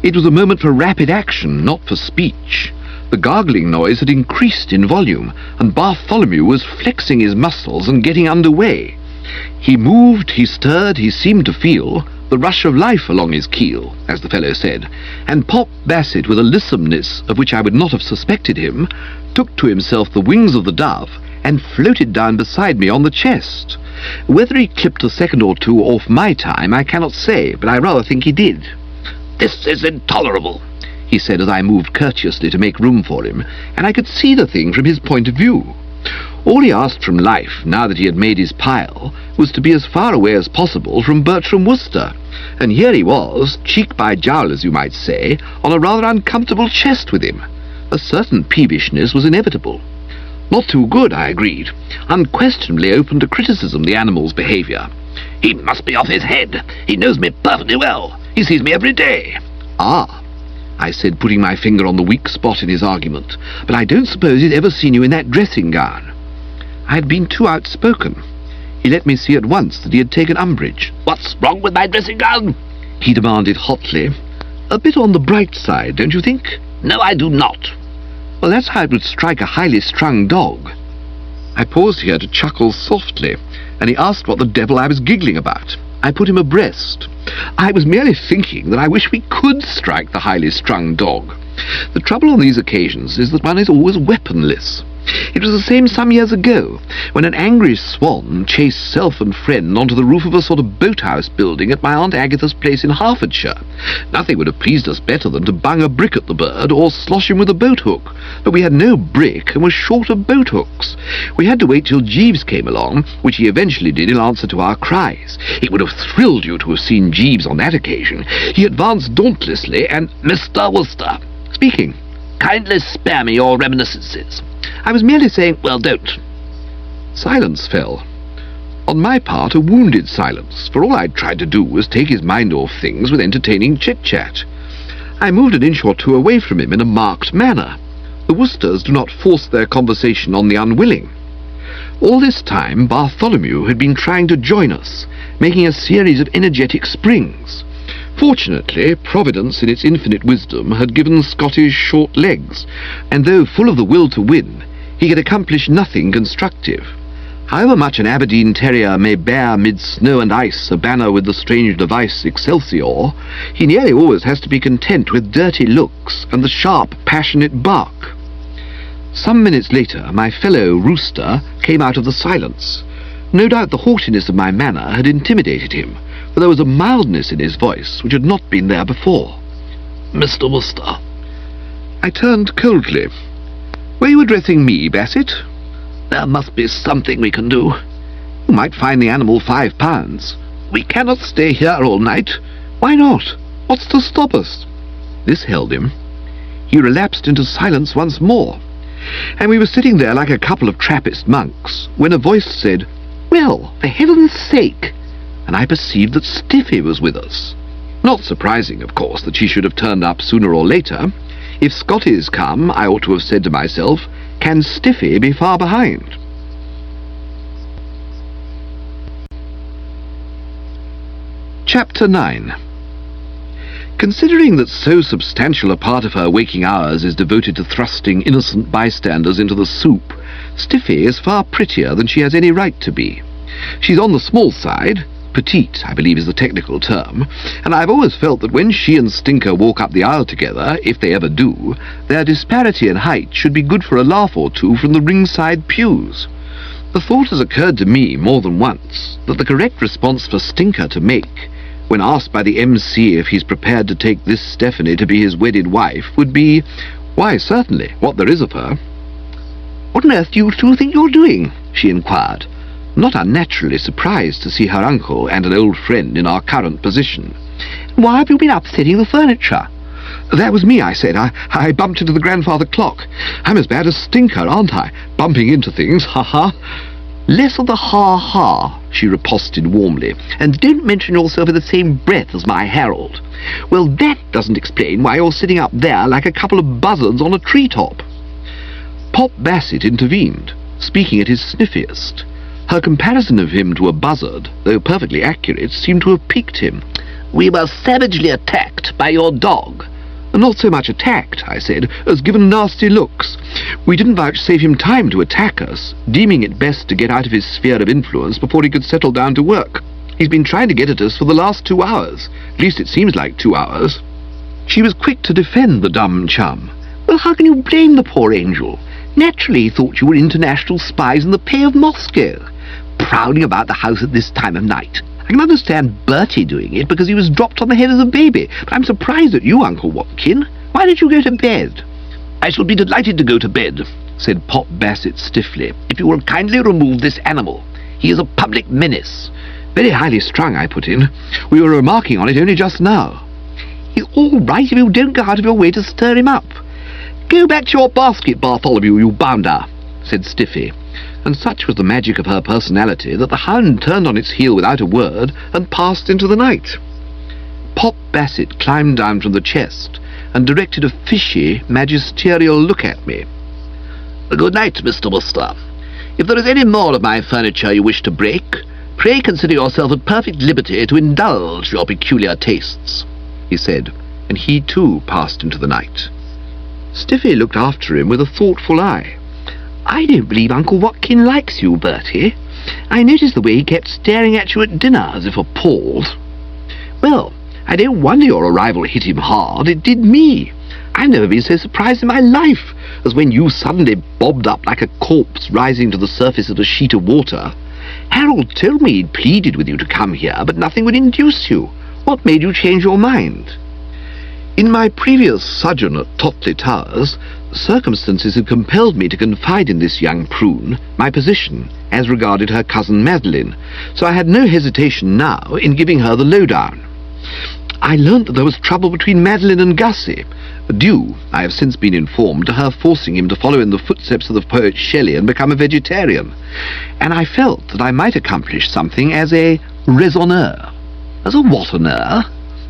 It was a moment for rapid action, not for speech. The gargling noise had increased in volume, and Bartholomew was flexing his muscles and getting under way. He moved, he stirred, he seemed to feel the rush of life along his keel, as the fellow said, and Pop Bassett, with a lissomeness of which I would not have suspected him, took to himself the wings of the dove and floated down beside me on the chest. Whether he clipped a second or two off my time I cannot say, but I rather think he did. "This is intolerable," he said as I moved courteously to make room for him, and I could see the thing from his point of view. All he asked from life, now that he had made his pile, was to be as far away as possible from Bertram Wooster, and here he was, cheek by jowl as you might say, on a rather uncomfortable chest with him. A certain peevishness was inevitable. Not too good, I agreed. Unquestionably open to criticism, the animal's behaviour. He must be off his head. He knows me perfectly well. He sees me every day. Ah, I said, putting my finger on the weak spot in his argument, but I don't suppose he'd ever seen you in that dressing gown. I had been too outspoken. He let me see at once that he had taken umbrage. What's wrong with my dressing gown? He demanded hotly. A bit on the bright side, don't you think? No, I do not. Well, that's how it would strike a highly strung dog. I paused here to chuckle softly, and he asked what the devil I was giggling about. I put him abreast. I was merely thinking that I wish we could strike the highly strung dog. The trouble on these occasions is that one is always weaponless. It was the same some years ago, when an angry swan chased self and friend onto the roof of a sort of boathouse building at my Aunt Agatha's place in Hertfordshire. Nothing would have pleased us better than to bung a brick at the bird or slosh him with a boat hook, but we had no brick and were short of boat hooks. We had to wait till Jeeves came along, which he eventually did in answer to our cries. It would have thrilled you to have seen Jeeves on that occasion. He advanced dauntlessly and... Mr. Wooster. Speaking. Kindly spare me your reminiscences. I was merely saying... Well, don't. Silence fell. On my part, a wounded silence, for all I'd tried to do was take his mind off things with entertaining chit-chat. I moved an inch or two away from him in a marked manner. The Woosters do not force their conversation on the unwilling. All this time, Bartholomew had been trying to join us, making a series of energetic springs. Fortunately, Providence, in its infinite wisdom, had given Scottish short legs, and though full of the will to win, he could accomplish nothing constructive. However much an Aberdeen terrier may bear mid snow and ice a banner with the strange device Excelsior, he nearly always has to be content with dirty looks and the sharp, passionate bark. Some minutes later, my fellow rooster came out of the silence. No doubt the haughtiness of my manner had intimidated him, for there was a mildness in his voice which had not been there before. Mr. Wooster. I turned coldly. Were you addressing me, Bassett? There must be something we can do. You might fine the animal £5. We cannot stay here all night. Why not? What's to stop us? This held him. He relapsed into silence once more, and we were sitting there like a couple of Trappist monks, when a voice said, "Well, for heaven's sake!" and I perceived that Stiffy was with us. Not surprising, of course, that she should have turned up sooner or later. If Scotty's come, I ought to have said to myself, can Stiffy be far behind? Chapter 9. Considering that so substantial a part of her waking hours is devoted to thrusting innocent bystanders into the soup, Stiffy is far prettier than she has any right to be. She's on the small side, petite, I believe is the technical term, and I've always felt that when she and Stinker walk up the aisle together, if they ever do, their disparity in height should be good for a laugh or two from the ringside pews. The thought has occurred to me more than once that the correct response for Stinker to make, when asked by the MC if he's prepared to take this Stephanie to be his wedded wife, would be, "Why, certainly, what there is of her." "What on earth do you two think you're doing?" she inquired, not unnaturally surprised to see her uncle and an old friend in our current position. "Why have you been upsetting the furniture?" "That was me," I said. I bumped into the grandfather clock. I'm as bad as Stinker, aren't I? Bumping into things, ha-ha." "Less of the ha-ha," she riposted warmly, "and don't mention yourself in the same breath as my Harold. Well, that doesn't explain why you're sitting up there like a couple of buzzards on a treetop." Pop Bassett intervened, speaking at his sniffiest. Her comparison of him to a buzzard, though perfectly accurate, seemed to have piqued him. "We were savagely attacked by your dog." "Not so much attacked," I said, "as given nasty looks. We didn't vouchsafe him time to attack us, deeming it best to get out of his sphere of influence before he could settle down to work. He's been trying to get at us for the last 2 hours. At least it seems like 2 hours." She was quick to defend the dumb chum. "Well, how can you blame the poor angel? Naturally he thought you were international spies in the pay of Moscow. Prowling about the house at this time of night. I can understand Bertie doing it because he was dropped on the head as a baby, but I'm surprised at you, Uncle Watkin. Why don't you go to bed?" "I shall be delighted to go to bed," said Pop Bassett stiffly, "if you will kindly remove this animal. He is a public menace." "Very highly strung," I put in. "We were remarking on it only just now." "He's all right if you don't go out of your way to stir him up." "Go back to your basket, Bartholomew, you bounder," said Stiffy, and such was the magic of her personality that the hound turned on its heel without a word and passed into the night. Pop Bassett climbed down from the chest and directed a fishy, magisterial look at me. "Good night, Mr. Wooster. If there is any more of my furniture you wish to break, pray consider yourself at perfect liberty to indulge your peculiar tastes," he said, and he too passed into the night. Stiffy looked after him with a thoughtful eye. "I don't believe Uncle Watkin likes you, Bertie. I noticed the way he kept staring at you at dinner as if appalled." "Well, I don't wonder your arrival hit him hard. It did me. I've never been so surprised in my life as when you suddenly bobbed up like a corpse rising to the surface of a sheet of water. Harold told me he'd pleaded with you to come here, but nothing would induce you. What made you change your mind?" In my previous sojourn at Totley Towers, circumstances had compelled me to confide in this young prune my position as regarded her cousin Madeline, so I had no hesitation now in giving her the lowdown. I learnt that there was trouble between Madeline and Gussie, due, I have since been informed, to her forcing him to follow in the footsteps of the poet Shelley and become a vegetarian, and I felt that I might accomplish something as a raisonneur. As a what-oneur?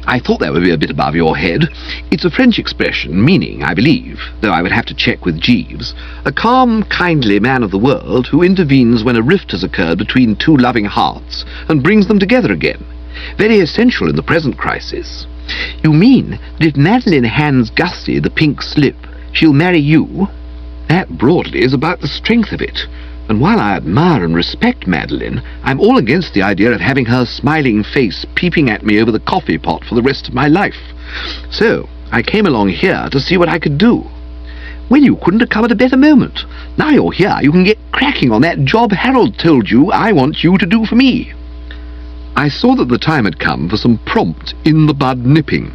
I thought that would be a bit above your head. It's a French expression meaning, I believe, though I would have to check with Jeeves, a calm, kindly man of the world who intervenes when a rift has occurred between two loving hearts and brings them together again. Very essential in the present crisis. You mean that if Madeline hands Gussie the pink slip, she'll marry you? That, broadly, is about the strength of it. And while I admire and respect Madeline, I'm all against the idea of having her smiling face peeping at me over the coffee pot for the rest of my life. So I came along here to see what I could do. Well, you couldn't have come at a better moment. Now you're here, you can get cracking on that job Harold told you I want you to do for me. I saw that the time had come for some prompt, in-the-bud nipping.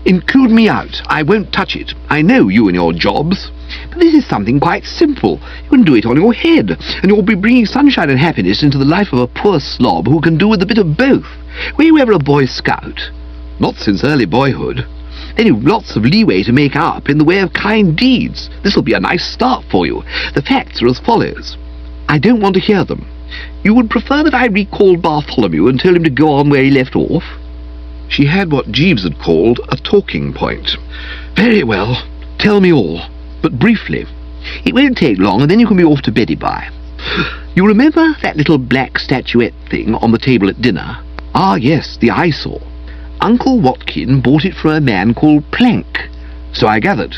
Include me out. I won't touch it. I know you and your jobs. But this is something quite simple. You can do it on your head, and you'll be bringing sunshine and happiness into the life of a poor slob who can do with a bit of both. Were you ever a Boy Scout? Not since early boyhood. Then you've lots of leeway to make up in the way of kind deeds. This'll be a nice start for you. The facts are as follows. I don't want to hear them. You would prefer that I recalled Bartholomew and told him to go on where he left off? She had what Jeeves had called a talking point. Very well. Tell me all, but briefly. It won't take long, and then you can be off to beddy by. You remember that little black statuette thing on the table at dinner? Ah, yes, the eyesore. Uncle Watkin bought it from a man called Plank. So I gathered.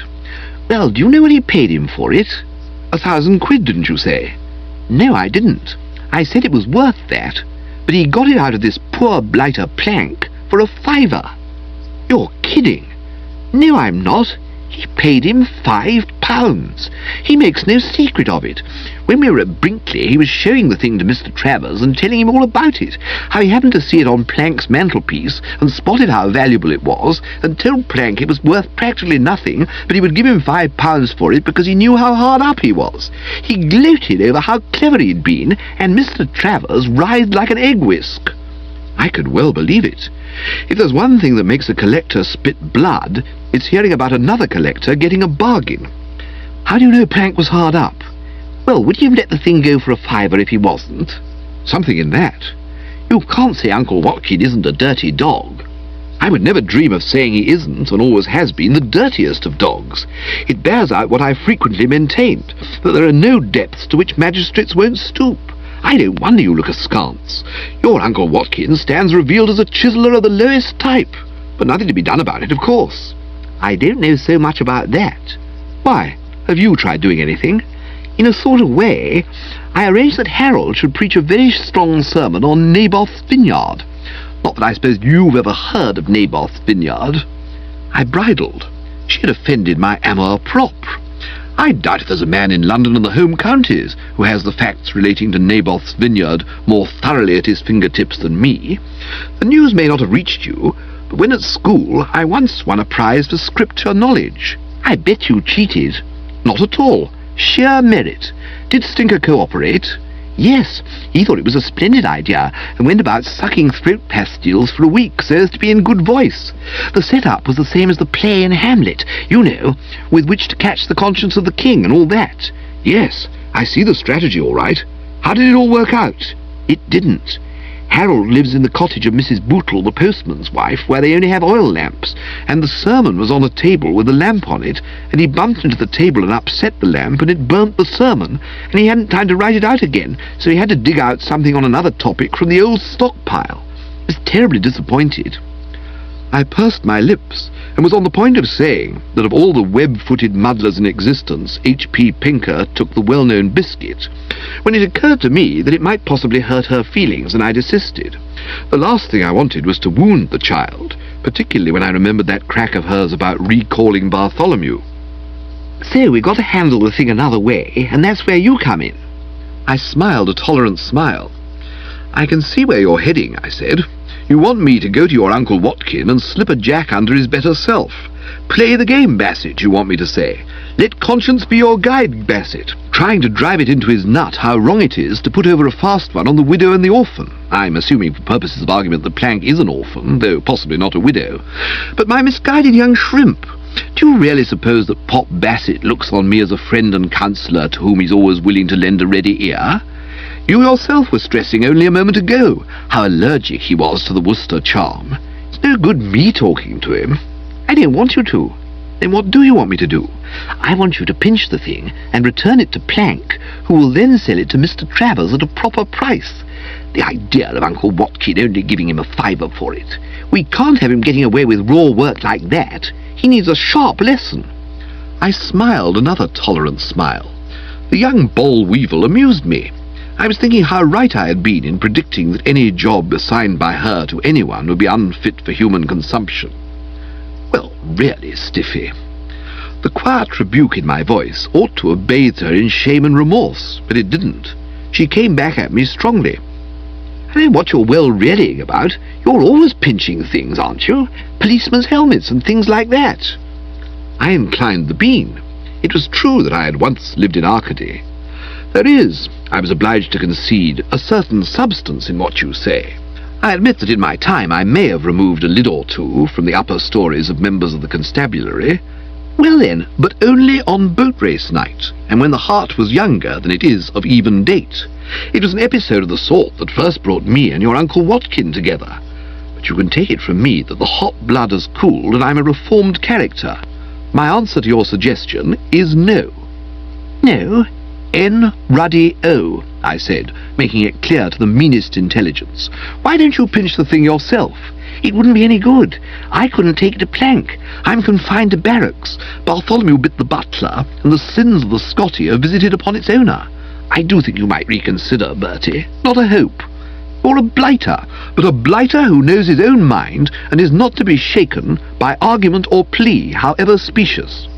Well, do you know what he paid him for it? 1,000 quid, didn't you say? No, I didn't. I said it was worth that, but he got it out of this poor blighter Plank for a £5. You're kidding. No, I'm not. He paid him £5. He makes no secret of it. When we were at Brinkley, he was showing the thing to Mr. Travers and telling him all about it, how he happened to see it on Plank's mantelpiece and spotted how valuable it was and told Plank it was worth practically nothing, but he would give him £5 for it because he knew how hard up he was. He gloated over how clever he'd been, and Mr. Travers writhed like an egg whisk. I could well believe it. If there's one thing that makes a collector spit blood, it's hearing about another collector getting a bargain. How do you know Plank was hard up? Well, would you have let the thing go for a £5 if he wasn't? Something in that. You can't say Uncle Watkin isn't a dirty dog. I would never dream of saying he isn't, and always has been, the dirtiest of dogs. It bears out what I've frequently maintained, that there are no depths to which magistrates won't stoop. I don't wonder you look askance. Your Uncle Watkin stands revealed as a chiseller of the lowest type, but nothing to be done about it, of course. I don't know so much about that. Why, have you tried doing anything? In a sort of way, I arranged that Harold should preach a very strong sermon on Naboth's vineyard. Not that I suppose you've ever heard of Naboth's vineyard. I bridled. She had offended my amour propre. I doubt if there's a man in London and the home counties who has the facts relating to Naboth's vineyard more thoroughly at his fingertips than me. The news may not have reached you, but when at school I once won a prize for scripture knowledge. I bet you cheated. Not at all. Sheer merit. Did Stinker cooperate? Yes, he thought it was a splendid idea and went about sucking throat pastels for a week so as to be in good voice. The set-up was the same as the play in Hamlet, you know, with which to catch the conscience of the king and all that. Yes, I see the strategy all right. How did it all work out? It didn't. Harold lives in the cottage of Mrs. Bootle, the postman's wife, where they only have oil lamps, and the sermon was on a table with a lamp on it, and he bumped into the table and upset the lamp, and it burnt the sermon, and he hadn't time to write it out again, so he had to dig out something on another topic from the old stockpile. I was terribly disappointed. I pursed my lips, and was on the point of saying that of all the web-footed muddlers in existence, H.P. Pinker took the well-known biscuit, when it occurred to me that it might possibly hurt her feelings, and I desisted. The last thing I wanted was to wound the child, particularly when I remembered that crack of hers about recalling Bartholomew. So we got to handle the thing another way, and that's where you come in. I smiled a tolerant smile. I can see where you're heading, I said. You want me to go to your Uncle Watkin and slip a jack under his better self. Play the game, Bassett, you want me to say. Let conscience be your guide, Bassett, trying to drive it into his nut how wrong it is to put over a fast one on the widow and the orphan. I'm assuming for purposes of argument that Plank is an orphan, though possibly not a widow. But my misguided young shrimp, do you really suppose that Pop Bassett looks on me as a friend and counsellor to whom he's always willing to lend a ready ear? You yourself were stressing only a moment ago how allergic he was to the Wooster charm. It's no good me talking to him. I don't want you to. Then what do you want me to do? I want you to pinch the thing and return it to Plank, who will then sell it to Mr. Travers at a proper price. The idea of Uncle Watkin only giving him a fiver for it. We can't have him getting away with raw work like that. He needs a sharp lesson. I smiled another tolerant smile. The young boll weevil amused me. I was thinking how right I had been in predicting that any job assigned by her to anyone would be unfit for human consumption. Well, really, Stiffy. The quiet rebuke in my voice ought to have bathed her in shame and remorse, but it didn't. She came back at me strongly. I don't know what you're well readying about. You're always pinching things, aren't you? Policemen's helmets and things like that. I inclined the bean. It was true that I had once lived in Arcady. There is, I was obliged to concede, a certain substance in what you say. I admit that in my time I may have removed a lid or two from the upper stories of members of the constabulary. Well then, but only on boat race night, and when the heart was younger than it is of even date. It was an episode of the sort that first brought me and your Uncle Watkin together. But you can take it from me that the hot blood has cooled and I'm a reformed character. My answer to your suggestion is no. No? N-ruddy-O, I said, making it clear to the meanest intelligence. Why don't you pinch the thing yourself? It wouldn't be any good. I couldn't take it to Plank. I'm confined to barracks. Bartholomew bit the butler, and the sins of the Scotty are visited upon its owner. I do think you might reconsider, Bertie. Not a hope. You're a blighter, but a blighter who knows his own mind and is not to be shaken by argument or plea, however specious.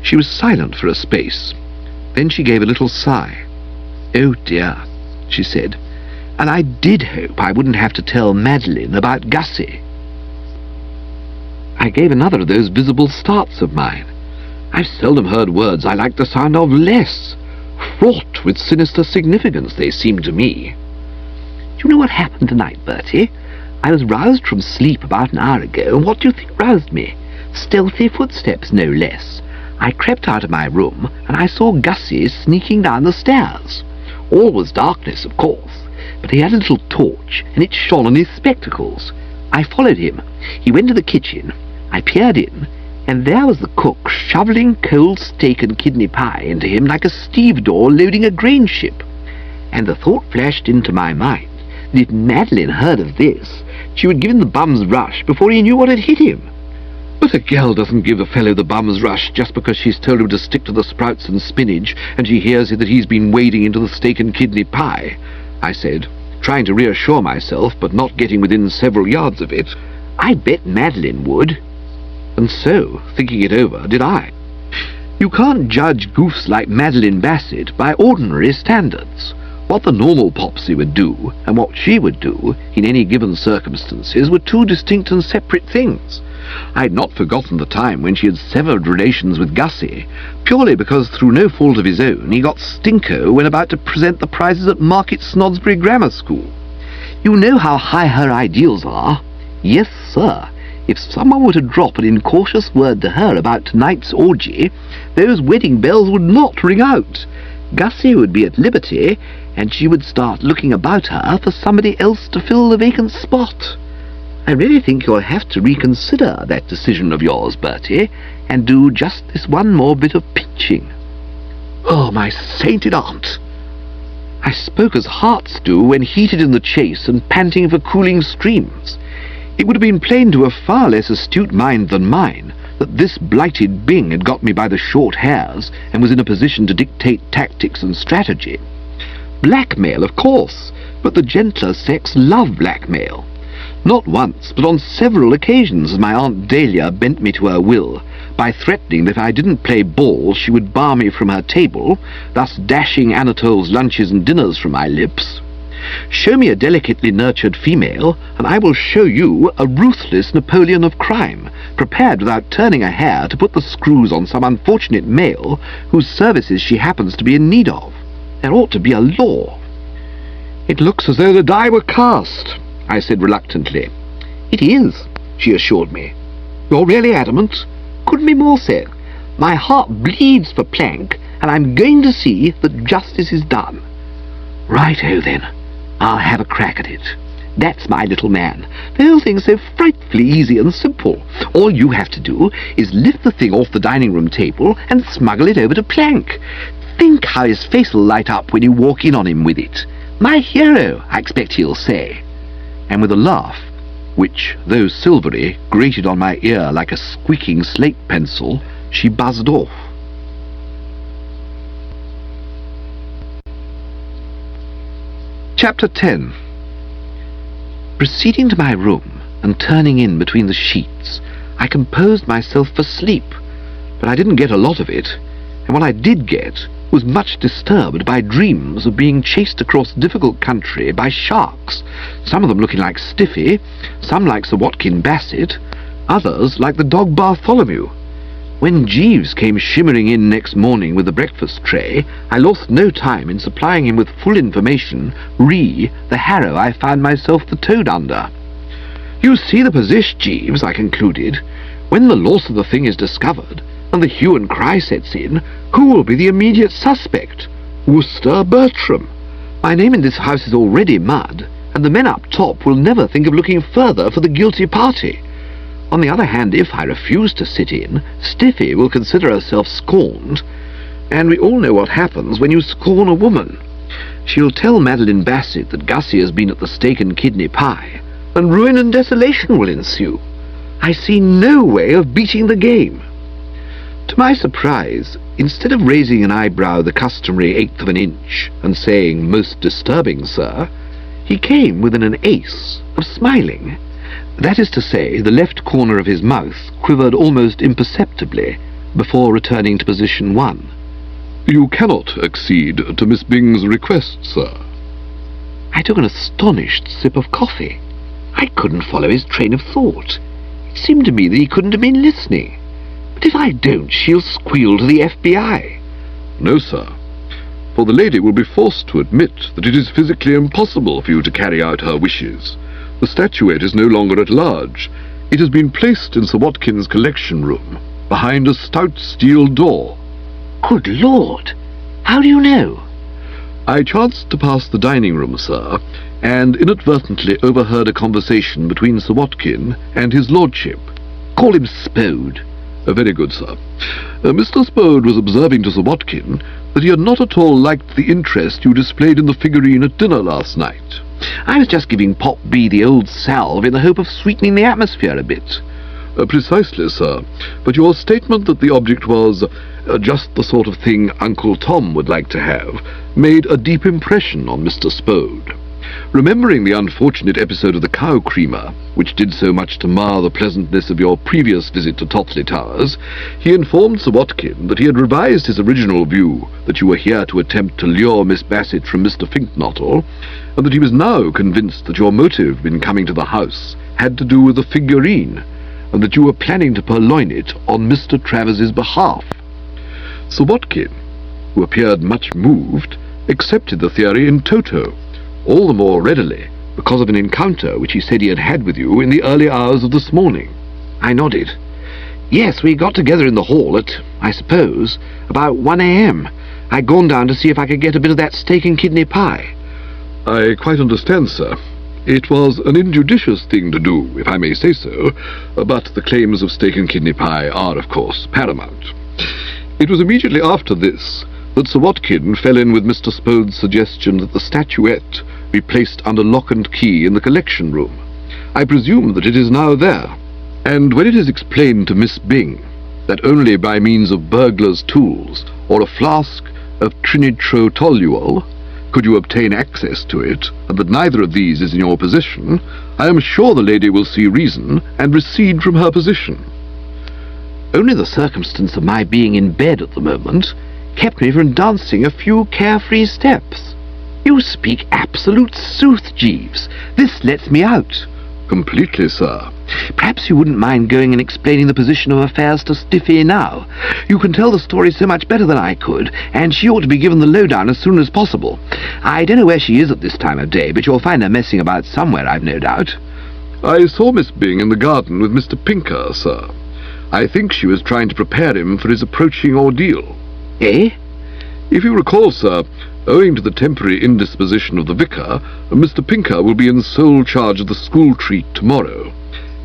She was silent for a space. Then she gave a little sigh. Oh dear, she said, and I did hope I wouldn't have to tell Madeline about Gussie. I gave another of those visible starts of mine. I've seldom heard words I like the sound of less. Fraught with sinister significance, they seem to me. Do you know what happened tonight, Bertie? I was roused from sleep about an hour ago, and what do you think roused me? Stealthy footsteps, no less. I crept out of my room, and I saw Gussie sneaking down the stairs. All was darkness, of course, but he had a little torch, and it shone on his spectacles. I followed him. He went to the kitchen. I peered in, and there was the cook shoveling cold steak and kidney pie into him like a stevedore loading a grain ship. And the thought flashed into my mind that if Madeline heard of this, she would give him the bum's rush before he knew what had hit him. But a girl doesn't give a fellow the bum's rush just because she's told him to stick to the sprouts and spinach, and she hears that he's been wading into the steak and kidney pie, I said, trying to reassure myself, but not getting within several yards of it. I bet Madeline would. And so, thinking it over, did I. You can't judge goofs like Madeline Bassett by ordinary standards. What the normal Popsy would do, and what she would do, in any given circumstances, were two distinct and separate things. I had not forgotten the time when she had severed relations with Gussie, purely because, through no fault of his own, he got stinko when about to present the prizes at Market Snodsbury Grammar School. You know how high her ideals are. Yes, sir. If someone were to drop an incautious word to her about tonight's orgy, those wedding bells would not ring out. Gussie would be at liberty, and she would start looking about her for somebody else to fill the vacant spot. I really think you'll have to reconsider that decision of yours, Bertie, and do just this one more bit of pinching. Oh, my sainted aunt! I spoke as hearts do when heated in the chase and panting for cooling streams. It would have been plain to a far less astute mind than mine that this blighted Bing had got me by the short hairs and was in a position to dictate tactics and strategy. Blackmail, of course, but the gentler sex love blackmail. Not once, but on several occasions has my Aunt Dahlia bent me to her will, by threatening that if I didn't play ball she would bar me from her table, thus dashing Anatole's lunches and dinners from my lips. Show me a delicately nurtured female, and I will show you a ruthless Napoleon of crime, prepared without turning a hair to put the screws on some unfortunate male whose services she happens to be in need of. There ought to be a law. It looks as though the die were cast, I said reluctantly. It is, she assured me. You're really adamant? Couldn't be more so. My heart bleeds for Plank, and I'm going to see that justice is done. Righto then. I'll have a crack at it. That's my little man. The whole thing's so frightfully easy and simple. All you have to do is lift the thing off the dining room table and smuggle it over to Plank. Think how his face'll light up when you walk in on him with it. My hero, I expect he'll say. And with a laugh, which, though silvery, grated on my ear like a squeaking slate pencil, she buzzed off. Chapter 10. Proceeding to my room and turning in between the sheets, I composed myself for sleep, but I didn't get a lot of it, and what I did get was much disturbed by dreams of being chased across difficult country by sharks, some of them looking like Stiffy, some like Sir Watkin Bassett, others like the dog Bartholomew. When Jeeves came shimmering in next morning with the breakfast tray, I lost no time in supplying him with full information re the harrow I found myself the toad under. You see the position, Jeeves, I concluded. When the loss of the thing is discovered, and the hue and cry sets in, who will be the immediate suspect? Wooster Bertram. My name in this house is already mud, and the men up top will never think of looking further for the guilty party. On the other hand, if I refuse to sit in, Stiffy will consider herself scorned, and we all know what happens when you scorn a woman. She'll tell Madeline Bassett that Gussie has been at the steak and kidney pie, and ruin and desolation will ensue. I see no way of beating the game. To my surprise, instead of raising an eyebrow the customary eighth of an inch and saying, "Most disturbing, sir," he came within an ace of smiling. That is to say, the left corner of his mouth quivered almost imperceptibly before returning to position 1. "You cannot accede to Miss Bing's request, sir." I took an astonished sip of coffee. I couldn't follow his train of thought. It seemed to me that he couldn't have been listening. But if I don't, she'll squeal to the FBI. "No, sir, for the lady will be forced to admit that it is physically impossible for you to carry out her wishes. The statuette is no longer at large. It has been placed in Sir Watkin's collection room, behind a stout steel door." Good Lord! How do you know? "I chanced to pass the dining room, sir, and inadvertently overheard a conversation between Sir Watkin and his lordship." Call him Spode. "Very good, sir. Mr. Spode was observing to Sir Watkin that he had not at all liked the interest you displayed in the figurine at dinner last night." I was just giving Pop B the old salve in the hope of sweetening the atmosphere a bit. Precisely, sir. But your statement that the object was just the sort of thing Uncle Tom would like to have made a deep impression on Mr. Spode. Remembering the unfortunate episode of the cow creamer, which did so much to mar the pleasantness of your previous visit to Totley Towers, he informed Sir Watkin that he had revised his original view that you were here to attempt to lure Miss Bassett from Mr. Fink-Nottle, and that he was now convinced that your motive in coming to the house had to do with the figurine, and that you were planning to purloin it on Mr. Travers's behalf. Sir Watkin, who appeared much moved, accepted the theory in toto, all the more readily because of an encounter which he said he had had with you in the early hours of this morning. I nodded. Yes, we got together in the hall at, I suppose, about 1 a.m. I'd gone down to see if I could get a bit of that steak and kidney pie. I quite understand, sir. It was an injudicious thing to do, if I may say so, but the claims of steak and kidney pie are, of course, paramount. It was immediately after this that Sir Watkin fell in with Mr. Spode's suggestion that the statuette be placed under lock and key in the collection room. I presume that it is now there, and when it is explained to Miss Byng that only by means of burglar's tools or a flask of trinitrotoluol could you obtain access to it, and that neither of these is in your possession, I am sure the lady will see reason and recede from her position. Only the circumstance of my being in bed at the moment kept me from dancing a few carefree steps. You speak absolute sooth, Jeeves. This lets me out. Completely, sir. Perhaps you wouldn't mind going and explaining the position of affairs to Stiffy now. You can tell the story so much better than I could, and she ought to be given the lowdown as soon as possible. I don't know where she is at this time of day, but you'll find her messing about somewhere, I've no doubt. I saw Miss Byng in the garden with Mr. Pinker, sir. I think she was trying to prepare him for his approaching ordeal. Eh? If you recall, sir, owing to the temporary indisposition of the vicar, Mr. Pinker will be in sole charge of the school treat tomorrow,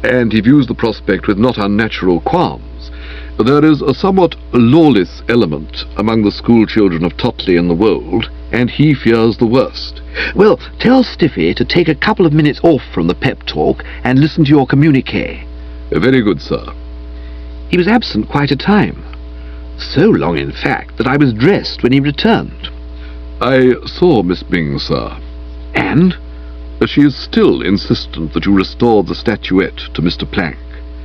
and he views the prospect with not unnatural qualms. There is a somewhat lawless element among the school children of Totley and the Wold, and he fears the worst. Well, tell Stiffy to take a couple of minutes off from the pep talk and listen to your communique. Very good, sir. He was absent quite a time. So long, in fact, that I was dressed when he returned. I saw Miss Byng, sir. And? She is still insistent that you restore the statuette to Mr. Plank.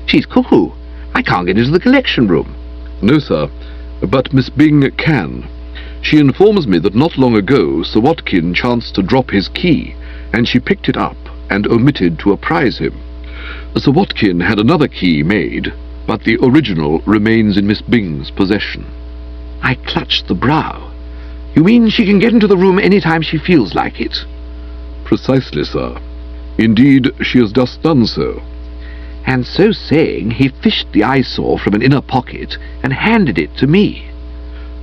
She's cuckoo. I can't get into the collection room. No, sir, but Miss Byng can. She informs me that not long ago Sir Watkin chanced to drop his key, and she picked it up and omitted to apprise him. Sir Watkin had another key made, but the original remains in Miss Byng's possession. I clutched the brow. You mean she can get into the room any time she feels like it? Precisely, sir. Indeed, she has just done so. And so saying, he fished the eyesore from an inner pocket and handed it to me.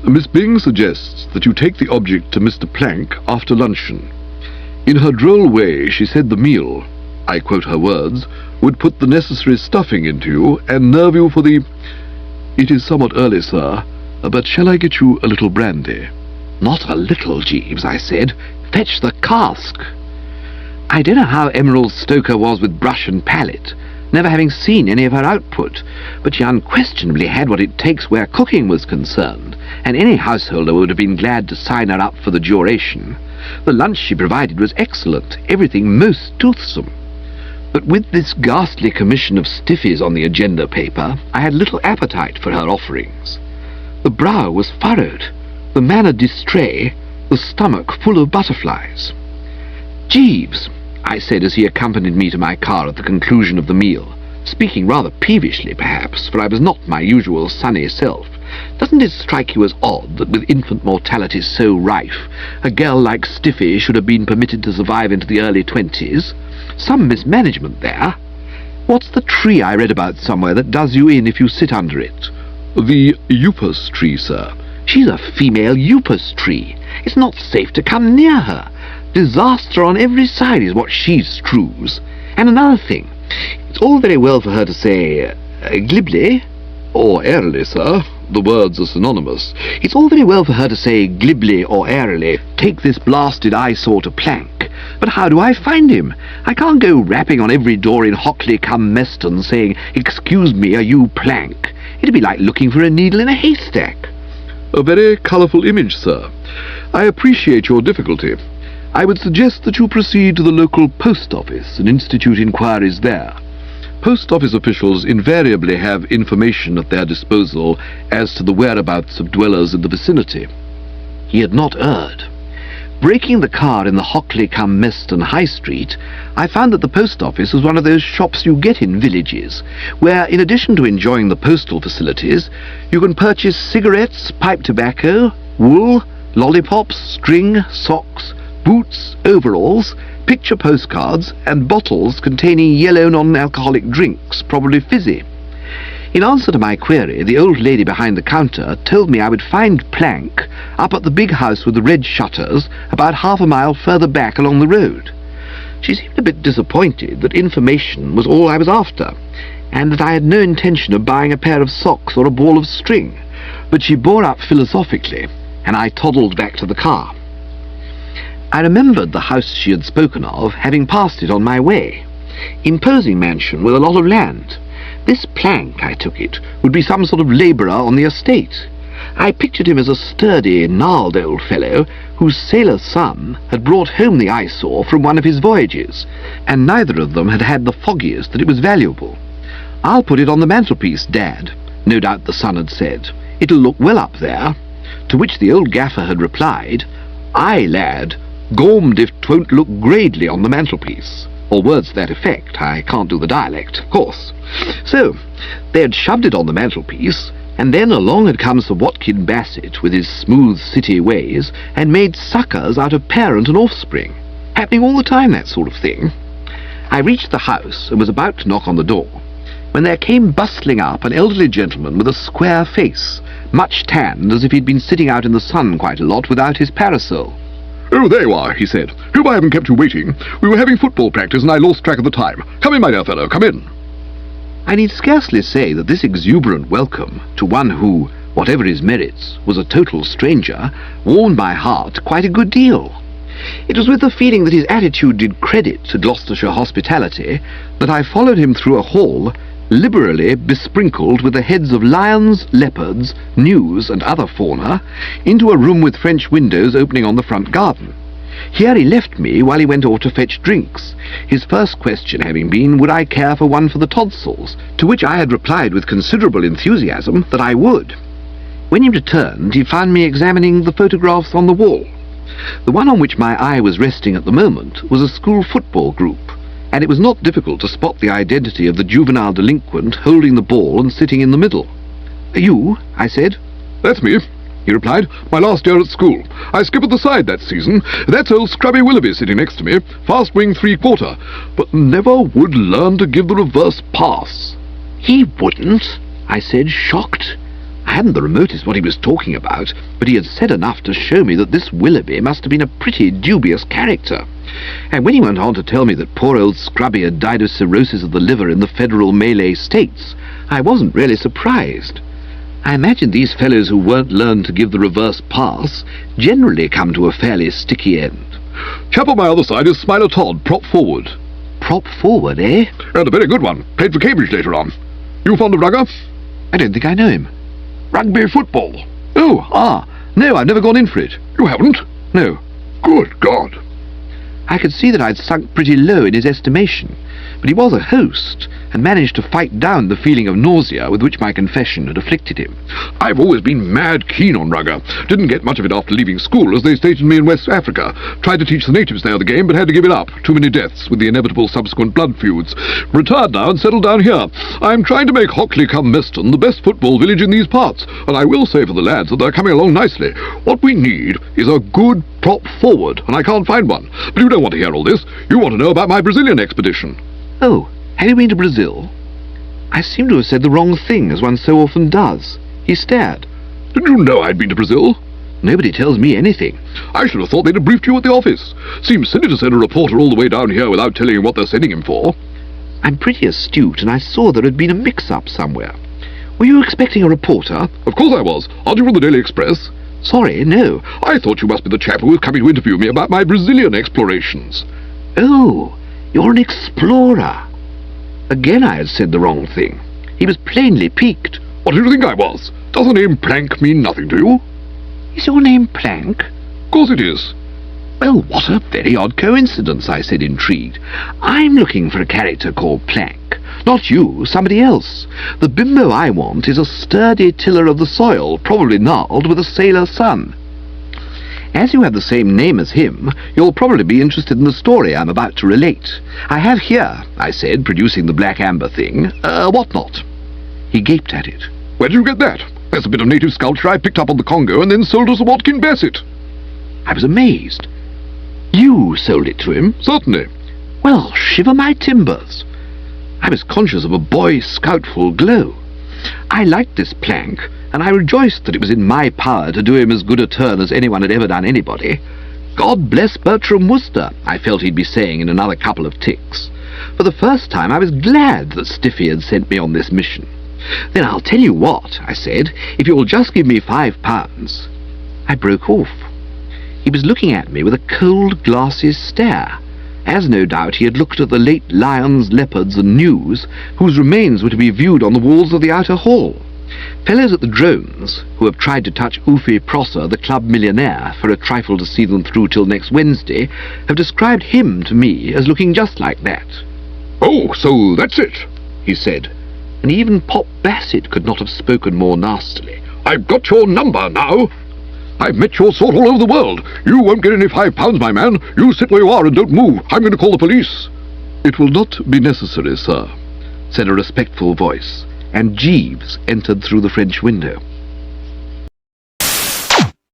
Miss Byng suggests that you take the object to Mr. Plank after luncheon. In her droll way, she said the meal, I quote her words, would put the necessary stuffing into you and nerve you for the... It is somewhat early, sir, but shall I get you a little brandy? Not a little, Jeeves, I said. Fetch the cask. I don't know how Emerald Stoker was with brush and palette, never having seen any of her output, but she unquestionably had what it takes where cooking was concerned, and any householder would have been glad to sign her up for the duration. The lunch she provided was excellent, everything most toothsome. But with this ghastly commission of Stiffy's on the agenda paper, I had little appetite for her offerings. The brow was furrowed, the manner distrait, the stomach full of butterflies. Jeeves, I said as he accompanied me to my car at the conclusion of the meal, speaking rather peevishly perhaps, for I was not my usual sunny self, doesn't it strike you as odd that with infant mortality so rife, a girl like Stiffy should have been permitted to survive into the early 20s? Some mismanagement there. What's the tree I read about somewhere that does you in if you sit under it? The upas tree, sir. She's a female upas tree. It's not safe to come near her. Disaster on every side is what she strews. And another thing, it's all very well for her to say, glibly, or airily, sir. The words are synonymous. It's all very well for her to say glibly or airily, take this blasted eyesore to Plank. But how do I find him? I can't go rapping on every door in Hockley cum Meston saying, excuse me, are you Plank? It'd be like looking for a needle in a haystack. A very colourful image, sir. I appreciate your difficulty. I would suggest that you proceed to the local post office and institute inquiries there. Post office officials invariably have information at their disposal as to the whereabouts of dwellers in the vicinity. He had not erred. Breaking the car in the Hockley-cum-Meston High Street, I found that the post office was one of those shops you get in villages, where, in addition to enjoying the postal facilities, you can purchase cigarettes, pipe tobacco, wool, lollipops, string, socks, boots, overalls, picture postcards, and bottles containing yellow non-alcoholic drinks, probably fizzy. In answer to my query, the old lady behind the counter told me I would find Plank up at the big house with the red shutters about half a mile further back along the road. She seemed a bit disappointed that information was all I was after, and that I had no intention of buying a pair of socks or a ball of string, but she bore up philosophically, and I toddled back to the car. I remembered the house she had spoken of, having passed it on my way. Imposing mansion with a lot of land. This Plank, I took it, would be some sort of labourer on the estate. I pictured him as a sturdy, gnarled old fellow whose sailor son had brought home the eyesore from one of his voyages, and neither of them had had the foggiest that it was valuable. "I'll put it on the mantelpiece, Dad," no doubt the son had said. "It'll look well up there." To which the old gaffer had replied, "Aye, lad, gormed if 'twon't look gradely on the mantelpiece," or words to that effect. I can't do the dialect, of course. So, they had shoved it on the mantelpiece, and then along had come Sir Watkin Bassett with his smooth city ways, and made suckers out of parent and offspring. Happening all the time, that sort of thing. I reached the house and was about to knock on the door, when there came bustling up an elderly gentleman with a square face, much tanned, as if he'd been sitting out in the sun quite a lot without his parasol. "Oh, there you are," he said. "Hope I haven't kept you waiting. We were having football practice and I lost track of the time. Come in, my dear fellow, come in." I need scarcely say that this exuberant welcome to one who, whatever his merits, was a total stranger, warmed my heart quite a good deal. It was with the feeling that his attitude did credit to Gloucestershire hospitality that I followed him through a hall liberally besprinkled with the heads of lions, leopards, gnus, and other fauna, into a room with French windows opening on the front garden. Here he left me while he went off to fetch drinks, his first question having been, would I care for one for the tonsils, to which I had replied with considerable enthusiasm that I would. When he returned, he found me examining the photographs on the wall. The one on which my eye was resting at the moment was a school football group, and it was not difficult to spot the identity of the juvenile delinquent holding the ball and sitting in the middle. "You?" I said. "That's me," he replied. "My last year at school. I skip at the side that season. That's old Scrubby Willoughby sitting next to me, fast wing 3/4, but never would learn to give the reverse pass." "He wouldn't?" I said, shocked. I hadn't the remotest what he was talking about, but he had said enough to show me that this Willoughby must have been a pretty dubious character. And when he went on to tell me that poor old Scrubby had died of cirrhosis of the liver in the federal Malay states, I wasn't really surprised. I imagine these fellows who won't learn to give the reverse pass generally come to a fairly sticky end. "Chap on my other side is Smiler Todd, prop forward." "Prop forward, eh?" "And a very good one. Played for Cambridge later on. You fond of rugger?" "I don't think I know him." "Rugby football." "Oh, no, I've never gone in for it." "You haven't?" "No." "Good God." I could see that I'd sunk pretty low in his estimation, but he was a host, and managed to fight down the feeling of nausea with which my confession had afflicted him. "I've always been mad keen on rugger. Didn't get much of it after leaving school, as they stationed me in West Africa. Tried to teach the natives there the game, but had to give it up. Too many deaths, with the inevitable subsequent blood feuds. Retired now and settled down here. I'm trying to make Hockley-cum-Meston the best football village in these parts, and I will say for the lads that they're coming along nicely. What we need is a good prop forward, and I can't find one. But you don't want to hear all this. You want to know about my Brazilian expedition." "Oh, have you been to Brazil?" I seem to have said the wrong thing, as one so often does. He stared. "Didn't you know I'd been to Brazil?" "Nobody tells me anything." "I should have thought they'd have briefed you at the office. Seems silly to send a reporter all the way down here without telling him what they're sending him for." I'm pretty astute, and I saw there had been a mix-up somewhere. "Were you expecting a reporter?" "Of course I was. Aren't you from the Daily Express?" "Sorry, no." "I thought you must be the chap who was coming to interview me about my Brazilian explorations." "Oh, you're an explorer." Again I had said the wrong thing. He was plainly piqued. "What did you think I was? Does the name Plank mean nothing to you?" "Is your name Plank?" "Of course it is." "Well, what a very odd coincidence," I said, intrigued. "I'm looking for a character called Plank. Not you, somebody else. The bimbo I want is a sturdy tiller of the soil, probably gnarled, with a sailor son. As you have the same name as him, you'll probably be interested in the story I'm about to relate. I have here," I said, producing the black amber thing, "whatnot." He gaped at it. Where did you get that? That's a bit of native sculpture I picked up on the Congo and then sold to Sir Watkin Bassett. I was amazed. "You sold it to him?" Certainly. "Well, shiver my timbers." I was conscious of a Boy Scoutful glow. I liked this Plank, and I rejoiced that it was in my power to do him as good a turn as anyone had ever done anybody. "God bless Bertram Wooster," I felt he'd be saying in another couple of ticks. For the first time I was glad that Stiffy had sent me on this mission. "Then I'll tell you what," I said, "if you'll just give me £5. I broke off. He was looking at me with a cold, glassy stare, as no doubt he had looked at the late lions, leopards, and gnus, whose remains were to be viewed on the walls of the outer hall. Fellows at the drones, who have tried to touch Oofy Prosser, the club millionaire, for a trifle to see them through till next Wednesday, have described him to me as looking just like that. Oh, so that's it, he said, and even Pop Bassett could not have spoken more nastily. I've got your number now. I've met your sort all over the world. You won't get any £5, my man. You sit where you are and don't move. I'm going to call the police. "It will not be necessary, sir," said a respectful voice, and Jeeves entered through the French window.